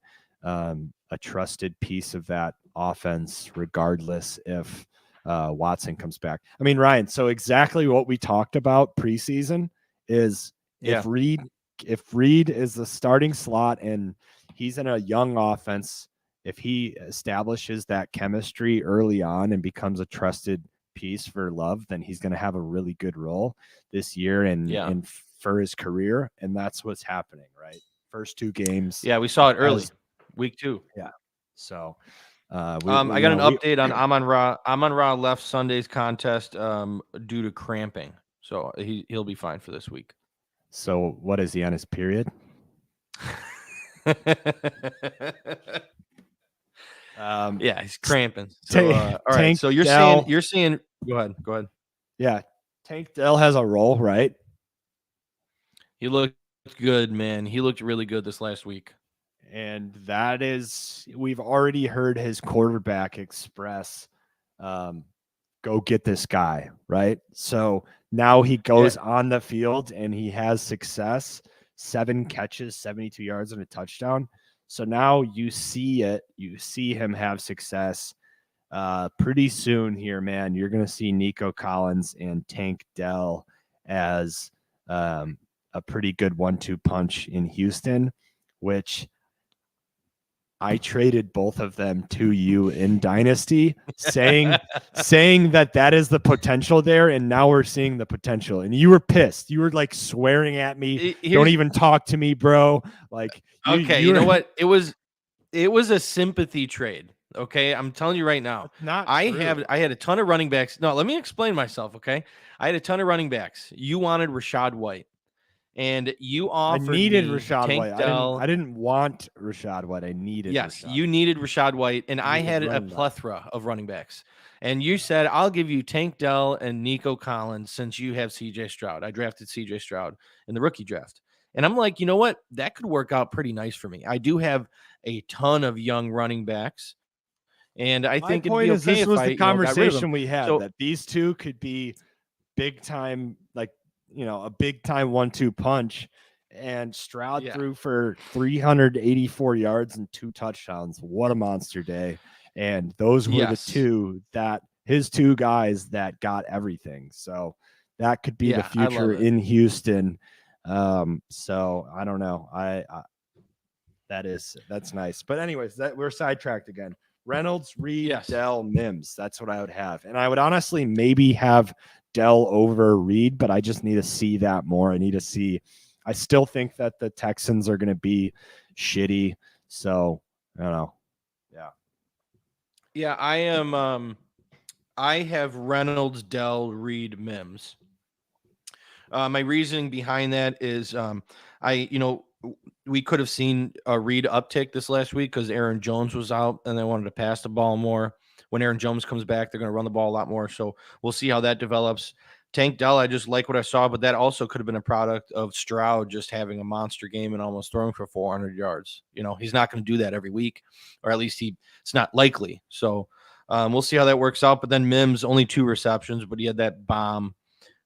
S4: piece of that offense, regardless if Watson comes back. I mean, Ryan, so exactly what we talked about preseason is if Reed is the starting slot and he's in a young offense, if he establishes that chemistry early on and becomes a trusted piece for Love, then he's going to have a really good role this year and for his career. And that's what's happening, right? First 2 games.
S2: Yeah, we saw it early, week 2.
S4: Yeah. So
S2: I got an update on Amon Ra. Amon Ra left Sunday's contest due to cramping. So he'll be fine for this week.
S4: So what is he on his period?
S2: Yeah, he's cramping. So, all right.
S4: Tank
S2: So you're seeing. Go ahead.
S4: Yeah, Tank Dell has a role, right?
S2: He looked good, man. He looked really good this last week.
S4: And that is, we've already heard his quarterback express, go get this guy, right? So now he goes on the field and he has success, 7 catches, 72 yards and a touchdown. So now you see him have success. Pretty soon here, man, you're going to see Nico Collins and Tank Dell as a pretty good 1-2 punch in Houston, which I traded both of them to you in Dynasty, saying that is the potential there, and now we're seeing the potential. And you were pissed. You were like swearing at me. Don't even talk to me, bro. Like,
S2: you know what? It was a sympathy trade. Okay, I'm telling you right now. I had a ton of running backs. No, let me explain myself. Okay, I had a ton of running backs. You wanted Rashad White. And you offered.
S4: I needed Rashad White.
S2: Dell.
S4: I didn't want Rashad White. I needed.
S2: Yes,
S4: Rashad.
S2: you needed Rashad White, and I had a plethora of running backs. And you said, "I'll give you Tank Dell and Nico Collins since you have C.J. Stroud." I drafted C.J. Stroud in the rookie draft, and I'm like, you know what? That could work out pretty nice for me. I do have a ton of young running backs, and I think it'd be okay
S4: this
S2: if
S4: was
S2: I,
S4: the conversation we had
S2: so,
S4: that these two could be big time, like. A big time 1-2 punch, and Stroud threw for 384 yards and 2 touchdowns. What a monster day. And those were his 2 guys that got everything. So that could be the future in Houston. So I don't know. That's nice. But anyways, we're sidetracked again. Reynolds, Reed, Dell, Mims. That's what I would have. And I would honestly maybe have Dell over Reed, but I just need to see that more. I still think that the Texans are going to be shitty. So I don't know. Yeah.
S2: Yeah, I am. I have Reynolds, Dell, Reed, Mims. My reasoning behind that is we could have seen a Reed uptick this last week because Aaron Jones was out and they wanted to pass the ball more. When Aaron Jones comes back, they're going to run the ball a lot more. So we'll see how that develops. Tank Dell, I just like what I saw, but that also could have been a product of Stroud just having a monster game and almost throwing for 400 yards. He's not going to do that every week, or at least it's not likely. So we'll see how that works out. But then Mims, only 2 receptions, but he had that bomb.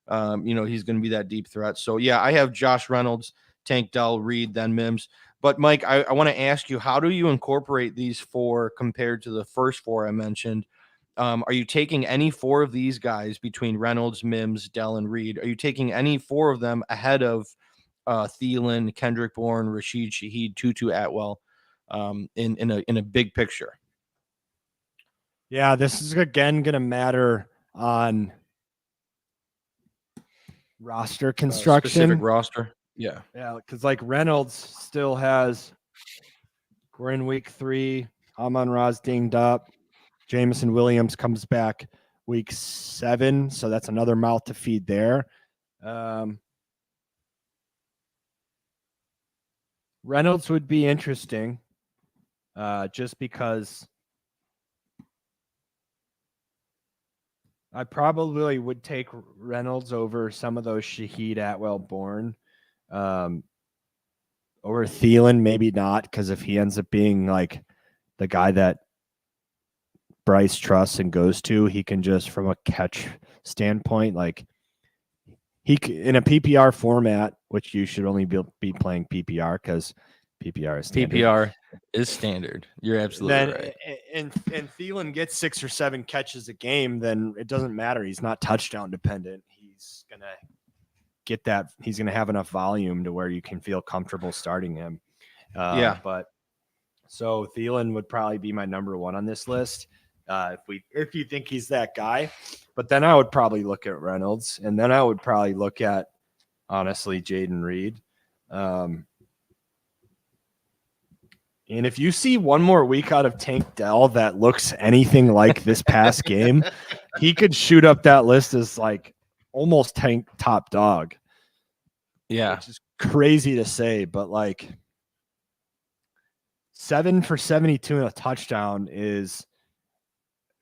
S2: He's going to be that deep threat. So, yeah, I have Josh Reynolds, Tank Dell, Reed, then Mims. But, Mike, I want to ask you, how do you incorporate these 4 compared to the first 4 I mentioned? Are you taking any 4 of these guys between Reynolds, Mims, Dell, and Reed? Are you taking any 4 of them ahead of Thielen, Kendrick Bourne, Rashid Shaheed, Tutu Atwell in a big picture?
S4: Yeah, this is again going to matter on roster construction.
S2: Specific roster. Yeah.
S4: Yeah, because like Reynolds still has, we're in week 3. Amon-Ra's dinged up. Jameson Williams comes back week 7. So that's another mouth to feed there. Reynolds would be interesting just because I probably would take Reynolds over some of those Shaheed Atwell Bourne. Over Thielen, maybe not, because if he ends up being like the guy that Bryce trusts and goes to, he can just, from a catch standpoint, like in a PPR format, which you should only be playing PPR because PPR is standard.
S2: PPR is standard. You're absolutely right.
S4: And Thielen gets 6 or 7 catches a game, then it doesn't matter. He's not touchdown dependent. He's gonna get that. He's gonna have enough volume to where you can feel comfortable starting him. But so Thielen would probably be my number 1 on this list. If you think he's that guy, but then I would probably look at Reynolds, and then I would probably look at, honestly, Jaden Reed. And if you see one more week out of Tank Dell that looks anything like this past game, he could shoot up that list as like almost Tank top dog.
S2: Yeah.
S4: Which is crazy to say, but like 7 for 72 and a touchdown is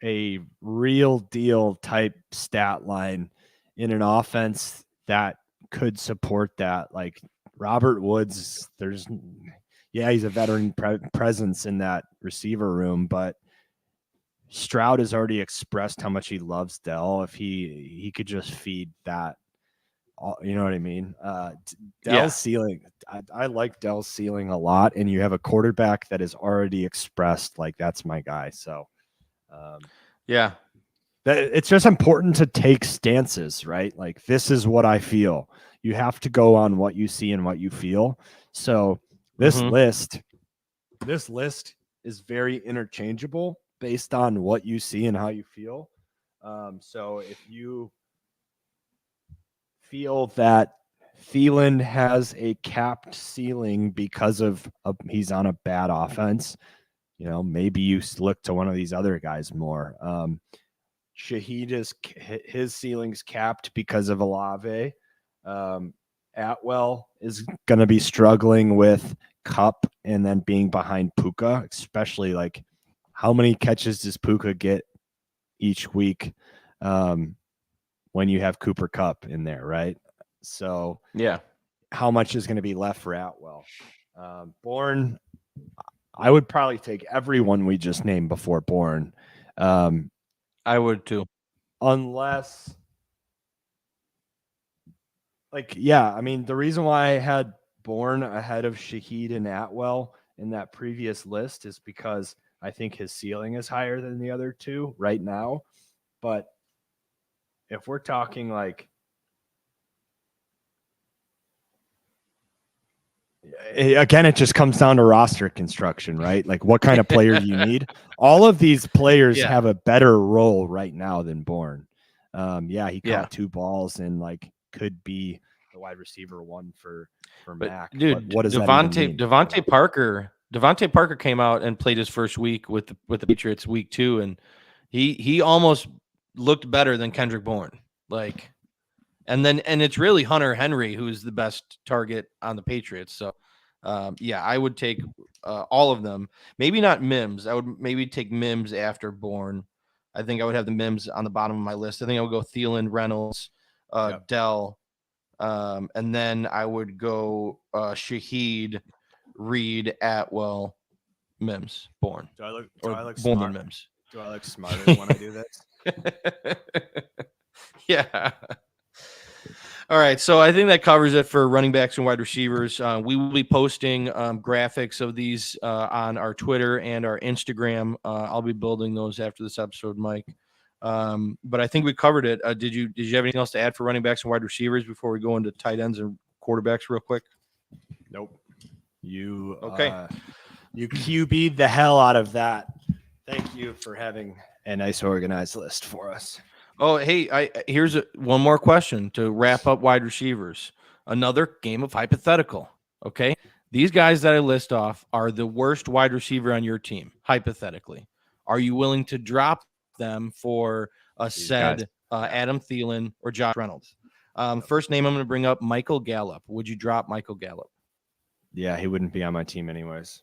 S4: a real deal type stat line in an offense that could support that. Like Robert Woods, he's a veteran presence in that receiver room, but Stroud has already expressed how much he loves Dell. If he could just feed that, you know what I mean? Dell's ceiling, I like Dell's ceiling a lot, and you have a quarterback that is already expressed like that's my guy. So, it's just important to take stances, right? Like, this is what I feel. You have to go on what you see and what you feel. So this list is very interchangeable based on what you see and how you feel. So if you feel that Thielen has a capped ceiling because of he's on a bad offense, maybe you look to one of these other guys more. Shaheed his ceiling's capped because of Olave. Atwell is going to be struggling with Cup and then being behind Puka, especially like how many catches does Puka get each week when you have Cooper Cup in there, right? So how much is going to be left for Atwell? Bourne, I would probably take everyone we just named before Bourne.
S2: I would too.
S4: Unless, the reason why I had Bourne ahead of Shaheed and Atwell in that previous list is because I think his ceiling is higher than the other two right now. But if we're talking again, it just comes down to roster construction, right? Like, what kind of player you need. All of these players have a better role right now than Bourne. He caught 2 balls and could be the wide receiver 1 for Mac.
S2: Dude,
S4: what does that even mean?
S2: Devontae Parker came out and played his first week with the Patriots week 2, and he almost looked better than Kendrick Bourne. And it's really Hunter Henry who's the best target on the Patriots. So, I would take all of them. Maybe not Mims. I would maybe take Mims after Bourne. I think I would have the Mims on the bottom of my list. I think I would go Thielen, Reynolds, Dell, and then I would go Shaheed, Reed, Atwell, Mims, Bourne.
S3: Do I look
S2: Bourne
S3: smart?
S2: And Mims.
S3: Do I look smarter when I do this?
S2: Yeah. All right, so I think that covers it for running backs and wide receivers. We will be posting graphics of these on our Twitter and our Instagram. I'll be building those after this episode, Mike. But I think we covered it. Did you have anything else to add for running backs and wide receivers before we go into tight ends and quarterbacks real quick?
S4: Nope. You
S2: okay?
S4: You QB'd the hell out of that. Thank you for having a nice organized list for us.
S2: Oh, hey, here's one more question to wrap up wide receivers. Another game of hypothetical, okay? These guys that I list off are the worst wide receiver on your team, hypothetically. Are you willing to drop them for Adam Thielen or Josh Reynolds? First name I'm going to bring up, Michael Gallup. Would you drop Michael Gallup?
S4: Yeah, he wouldn't be on my team anyways.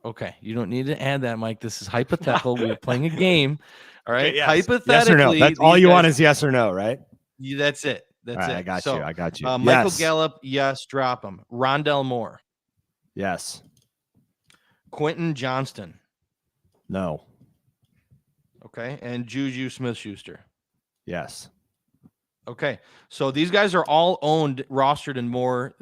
S2: Okay, you don't need to add that, Mike. This is hypothetical. We're playing a game. All right,
S4: okay, yes.
S2: Hypothetically,
S4: yes or no. That's all you want is yes or no, right?
S2: That's it. That's
S4: right,
S2: it.
S4: I got you.
S2: Michael Gallup, yes, drop him. Rondell Moore,
S4: yes.
S2: Quentin Johnston,
S4: no.
S2: Okay, and Juju Smith-Schuster,
S4: yes.
S2: Okay, so these guys are all owned, rostered in more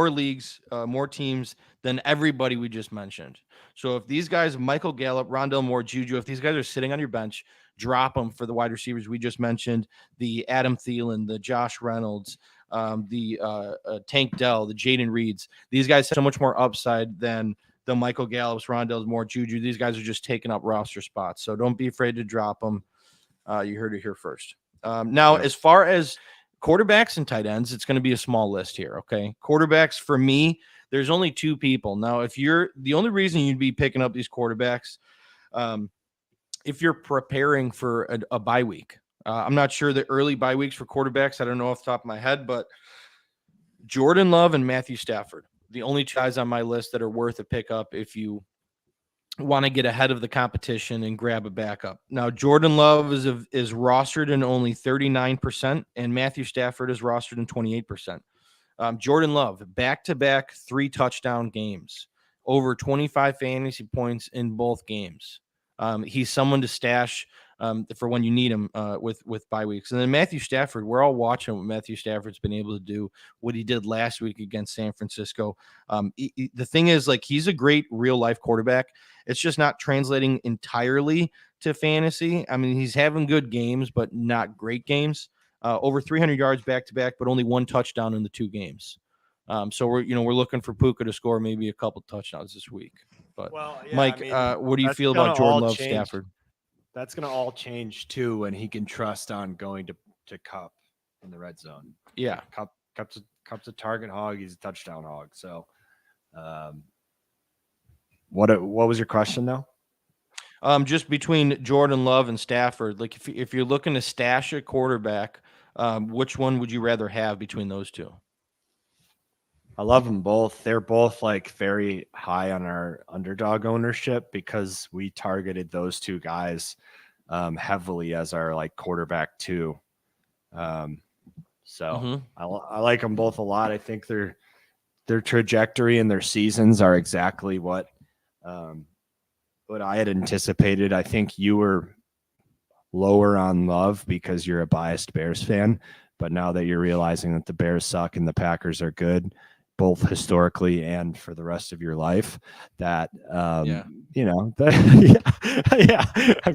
S2: leagues, more teams than everybody we just mentioned. So if these guys, Michael Gallup, Rondell Moore, Juju, if these guys are sitting on your bench, drop them for the wide receivers we just mentioned, the Adam Thielen, the Josh Reynolds, the Tank Dell, the Jaden Reeds. These guys have so much more upside than the Michael Gallups, Rondell Moore, Juju. These guys are just taking up roster spots. So don't be afraid to drop them. You heard it here first. Now, as far as quarterbacks and tight ends, it's going to be a small list here. Okay. Quarterbacks for me, there's only two people. Now, if you're the only reason you'd be picking up these quarterbacks, if you're preparing for a bye week, I'm not sure the early bye weeks for quarterbacks. I don't know off the top of my head, but Jordan Love and Matthew Stafford, the only two guys on my list that are worth a pickup if you want to get ahead of the competition and grab a backup. Now, Jordan Love is rostered in only 39%, and Matthew Stafford is rostered in 28%. Jordan Love, back-to-back 3 touchdown games, over 25 fantasy points in both games. He's someone to stash for when you need him with bye weeks. And then Matthew Stafford, we're all watching what Matthew Stafford's been able to do, what he did last week against San Francisco. The thing is, like, he's a great real-life quarterback. It's just not translating entirely to fantasy. I mean, he's having good games, but not great games. Over 300 yards back-to-back, but only 1 touchdown in the 2 games. So we're looking for Puka to score maybe a couple touchdowns this week. But Mike, what do you feel about Jordan Love, Stafford?
S4: That's going to all change too when he can trust on going to Cup in the red zone.
S2: Yeah,
S4: Cup's a target hog. He's a touchdown hog. So, what was your question though?
S2: Just between Jordan Love and Stafford, like if you're looking to stash a quarterback, which one would you rather have between those two?
S4: I love them both. They're both like very high on our underdog ownership because we targeted those two guys heavily as our like quarterback too. So I like them both a lot. I think their trajectory and their seasons are exactly what I had anticipated. I think you were lower on Love because you're a biased Bears fan, but now that you're realizing that the Bears suck and the Packers are good, both historically and for the rest of your life, that I'm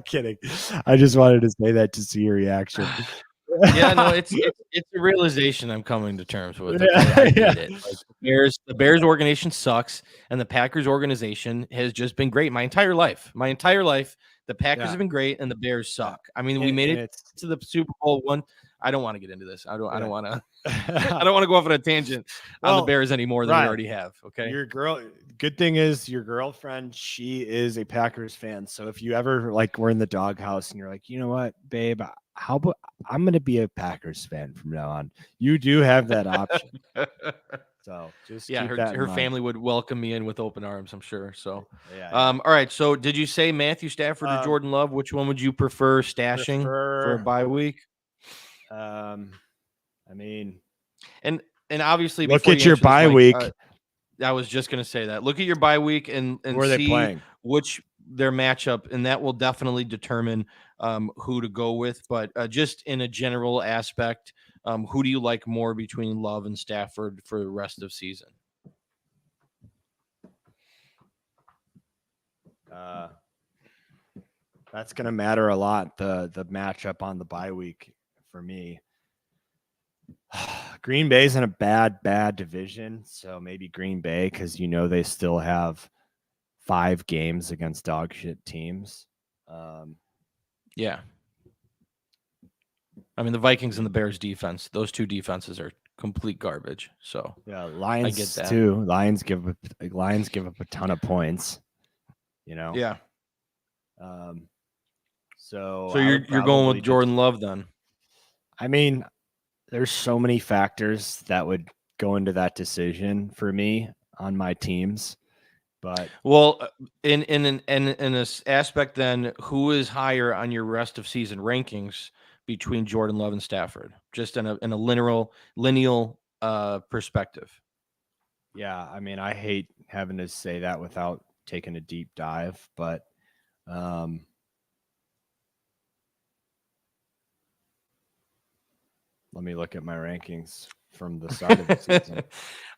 S4: kidding. I just wanted to say that to see your reaction.
S2: Yeah, no, it's a realization I'm coming to terms with. I get it. Like the Bears organization sucks, and the Packers organization has just been great my entire life. The Packers have been great, and the Bears suck. I mean, we made it to the Super Bowl one. I don't want to get into this. I don't want to. I don't want to go off on a tangent on the Bears any more than we already have. Okay.
S4: Good thing is your girlfriend, she is a Packers fan. So if you ever like we're in the doghouse and you're like, you know what, babe, how about I'm going to be a Packers fan from now on. You do have that option. So just
S2: her family would welcome me in with open arms, I'm sure. So all right. So did you say Matthew Stafford or Jordan Love? Which one would you prefer stashing for a bye week?
S4: I mean,
S2: and obviously
S4: look at your bye week.
S2: I was just going to say that. Look at your bye week and
S4: where
S2: see
S4: they playing,
S2: which their matchup, and that will definitely determine who to go with. But just in a general aspect, who do you like more between Love and Stafford for the rest of season?
S4: That's going to matter a lot. The matchup on the bye week for me. Green Bay's in a bad division, so maybe Green Bay because they still have 5 games against dog shit teams.
S2: Yeah. I mean, the Vikings and the Bears defense, those two defenses are complete garbage. So
S4: yeah, Lions
S2: I get that
S4: too. Lions give up a ton of points.
S2: Yeah.
S4: So
S2: you're going with Jordan Love then?
S4: I mean, there's so many factors that would go into that decision for me on my teams. But
S2: in this aspect, then who is higher on your rest of season rankings between Jordan Love and Stafford? Just in a lineal perspective.
S4: Yeah, I mean, I hate having to say that without taking a deep dive, but Let me look at my rankings from the start of the season.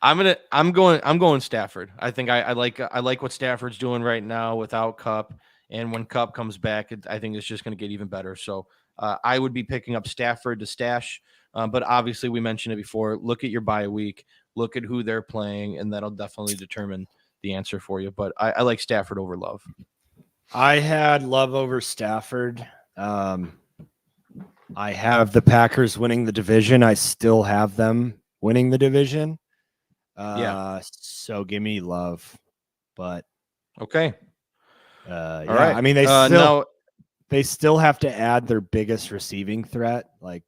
S2: I'm going Stafford. I think I like what Stafford's doing right now without Kupp, and when Kupp comes back, I think it's just going to get even better. So I would be picking up Stafford to stash, but obviously we mentioned it before. Look at your bye week, look at who they're playing, and that'll definitely determine the answer for you. But I like Stafford over Love.
S4: I had Love over Stafford. I have the Packers winning the division. I still have them winning the division. So give me Love. But
S2: okay.
S4: All
S2: right.
S4: I mean, they still have to add their biggest receiving threat. Like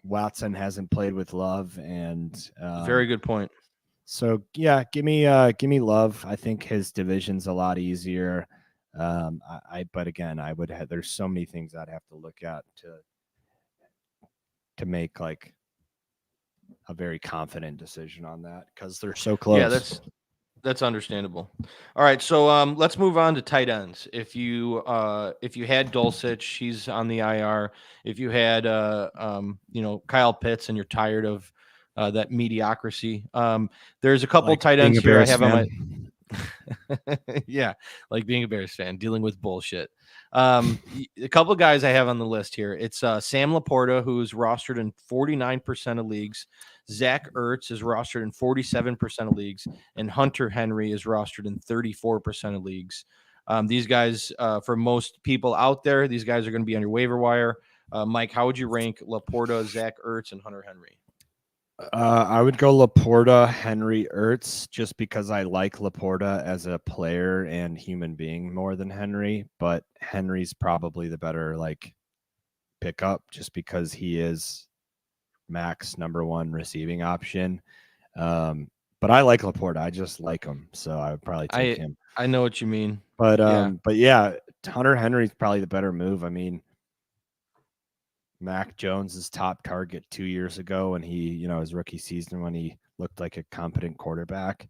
S4: Watson hasn't played with Love, and
S2: very good point.
S4: So yeah, give me Love. I think his division's a lot easier. But again, I would have. There's so many things I'd have to look at to make like a very confident decision on that because they're so close.
S2: Yeah, that's understandable. All right, so let's move on to tight ends. If you had Dulcich, he's on the IR. If you had Kyle Pitts and you're tired of that mediocrity, there's a couple tight ends here I have on my. Yeah, like being a Bears fan, dealing with bullshit. A couple guys I have on the list here. It's Sam Laporta, who's rostered in 49% of leagues. Zach Ertz is rostered in 47% of leagues, and Hunter Henry is rostered in 34% of leagues. These guys, for most people out there, these guys are going to be on your waiver wire. Mike, how would you rank Laporta, Zach Ertz, and Hunter Henry?
S4: I would go Laporta, Henry, Ertz, just because I like Laporta as a player and human being more than Henry. But Henry's probably the better pickup, just because he is max number one receiving option. But I like Laporta. I just like him, so I would probably take him.
S2: I know what you mean.
S4: But yeah, Hunter Henry's probably the better move. I mean, Mac Jones's top target 2 years ago when he, his rookie season when he looked like a competent quarterback.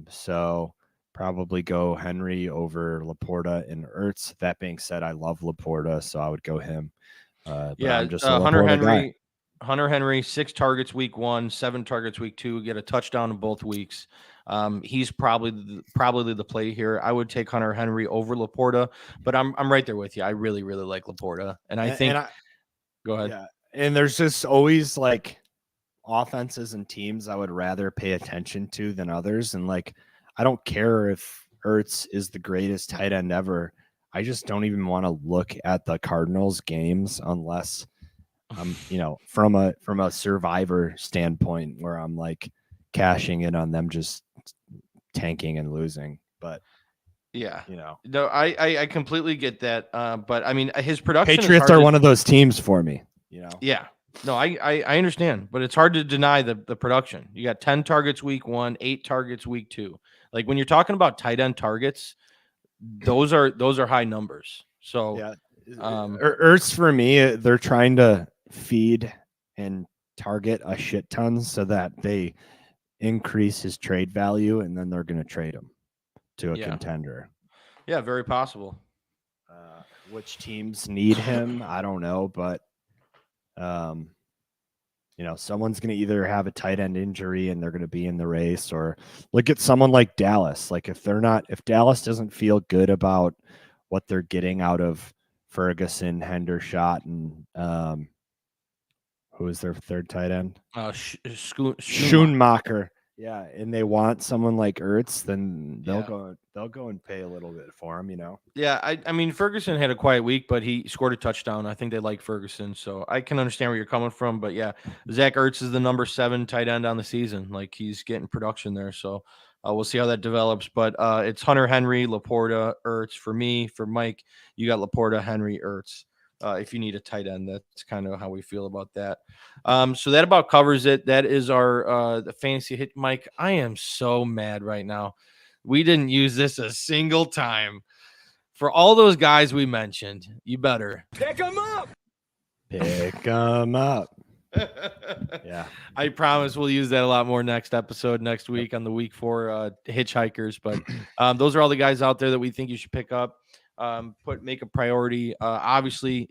S4: So probably go Henry over Laporta and Ertz. That being said, I love Laporta, so I would go him. I'm just
S2: Hunter Henry.
S4: Guy.
S2: Hunter Henry, 6 targets week 1, 7 targets week 2, get a touchdown in both weeks. He's probably the play here. I would take Hunter Henry over Laporta, but I'm right there with you. I really, really like Laporta, and I think. Go ahead.
S4: Yeah, and there's just always offenses and teams I would rather pay attention to than others, and I don't care if Ertz is the greatest tight end ever. I just don't even want to look at the Cardinals games unless I'm, from a survivor standpoint where I'm cashing in on them just tanking and losing. But
S2: yeah, no, I completely get that. But I mean, his production.
S4: Patriots are one of those teams for me.
S2: Yeah, no, I understand, but it's hard to deny the production. You got 10 targets week 1, 8 targets week 2. When you're talking about tight end targets, those are high numbers. So
S4: yeah, Ertz for me, they're trying to feed and target a shit ton so that they increase his trade value, and then they're going to trade him to a contender.
S2: Yeah, very possible.
S4: Which teams need him? I don't know, but someone's going to either have a tight end injury and they're going to be in the race, or look at someone like Dallas. If Dallas doesn't feel good about what they're getting out of Ferguson, Hendershot, and who is their third tight end? Schoonmaker. Yeah, and they want someone like Ertz, then they'll go and pay a little bit for him,
S2: Yeah, I mean Ferguson had a quiet week, but he scored a touchdown. I think they like Ferguson, so I can understand where you're coming from. But yeah, Zach Ertz is the number 7 tight end on the season. He's getting production there, so we'll see how that develops. But it's Hunter Henry, Laporta, Ertz for me. For Mike, you got Laporta, Henry, Ertz. If you need a tight end, that's kind of how we feel about that. So that about covers it. That is our the fantasy hit. Mike, I am so mad right now. We didn't use this a single time. For all those guys we mentioned, you better
S1: pick them up.
S4: Pick them up. Yeah,
S2: I promise we'll use that a lot more next episode next week on the week 4 Hitch Hikers. But those are all the guys out there that we think you should pick up. Make a priority. Obviously,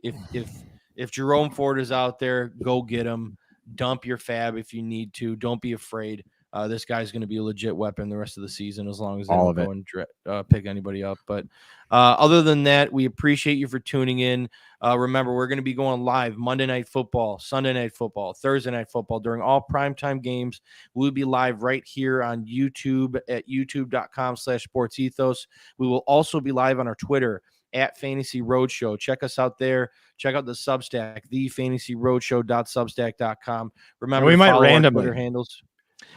S2: if Jerome Ford is out there, go get him. Dump your fab if you need to. Don't be afraid. This guy's going to be a legit weapon the rest of the season as long as they don't go and pick anybody up. But other than that, we appreciate you for tuning in. Remember, we're going to be going live Monday Night Football, Sunday Night Football, Thursday Night Football during all primetime games. We'll be live right here on YouTube at youtube.com/sportsethos. We will also be live on our Twitter at Fantasy Roadshow. Check us out there. Check out the Substack, thefantasyroadshow.substack.com. Remember,
S4: we might
S2: follow
S4: randomly
S2: our Twitter handles.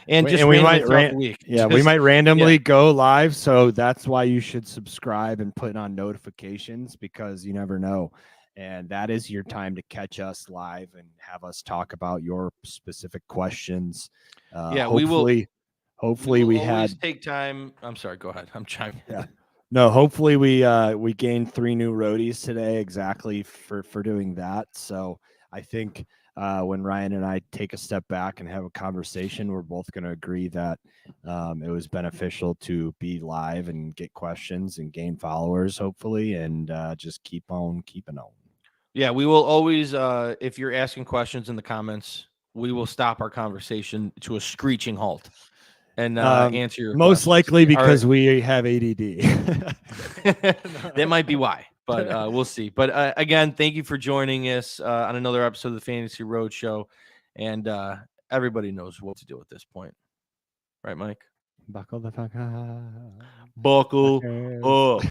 S2: And
S4: we
S2: just randomly throughout the week.
S4: Yeah, we might randomly go live. So that's why you should subscribe and put on notifications, because you never know. And that is your time to catch us live and have us talk about your specific questions. Hopefully we had
S2: take time. I'm sorry, go ahead. I'm chiming.
S4: Yeah. No, hopefully we gained 3 new roadies today exactly for doing that. So I think when Ryan and I take a step back and have a conversation, we're both going to agree that it was beneficial to be live and get questions and gain followers, hopefully, and just keep on keeping on.
S2: Yeah, we will always, if you're asking questions in the comments, we will stop our conversation to a screeching halt and answer your
S4: most
S2: questions.
S4: Likely because we have ADD.
S2: That might be why, but we'll see. But again, thank you for joining us on another episode of the Fantasy Roadshow, and everybody knows what to do at this point, right, Mike?
S4: Buckle the fuck up.
S2: Buckle up.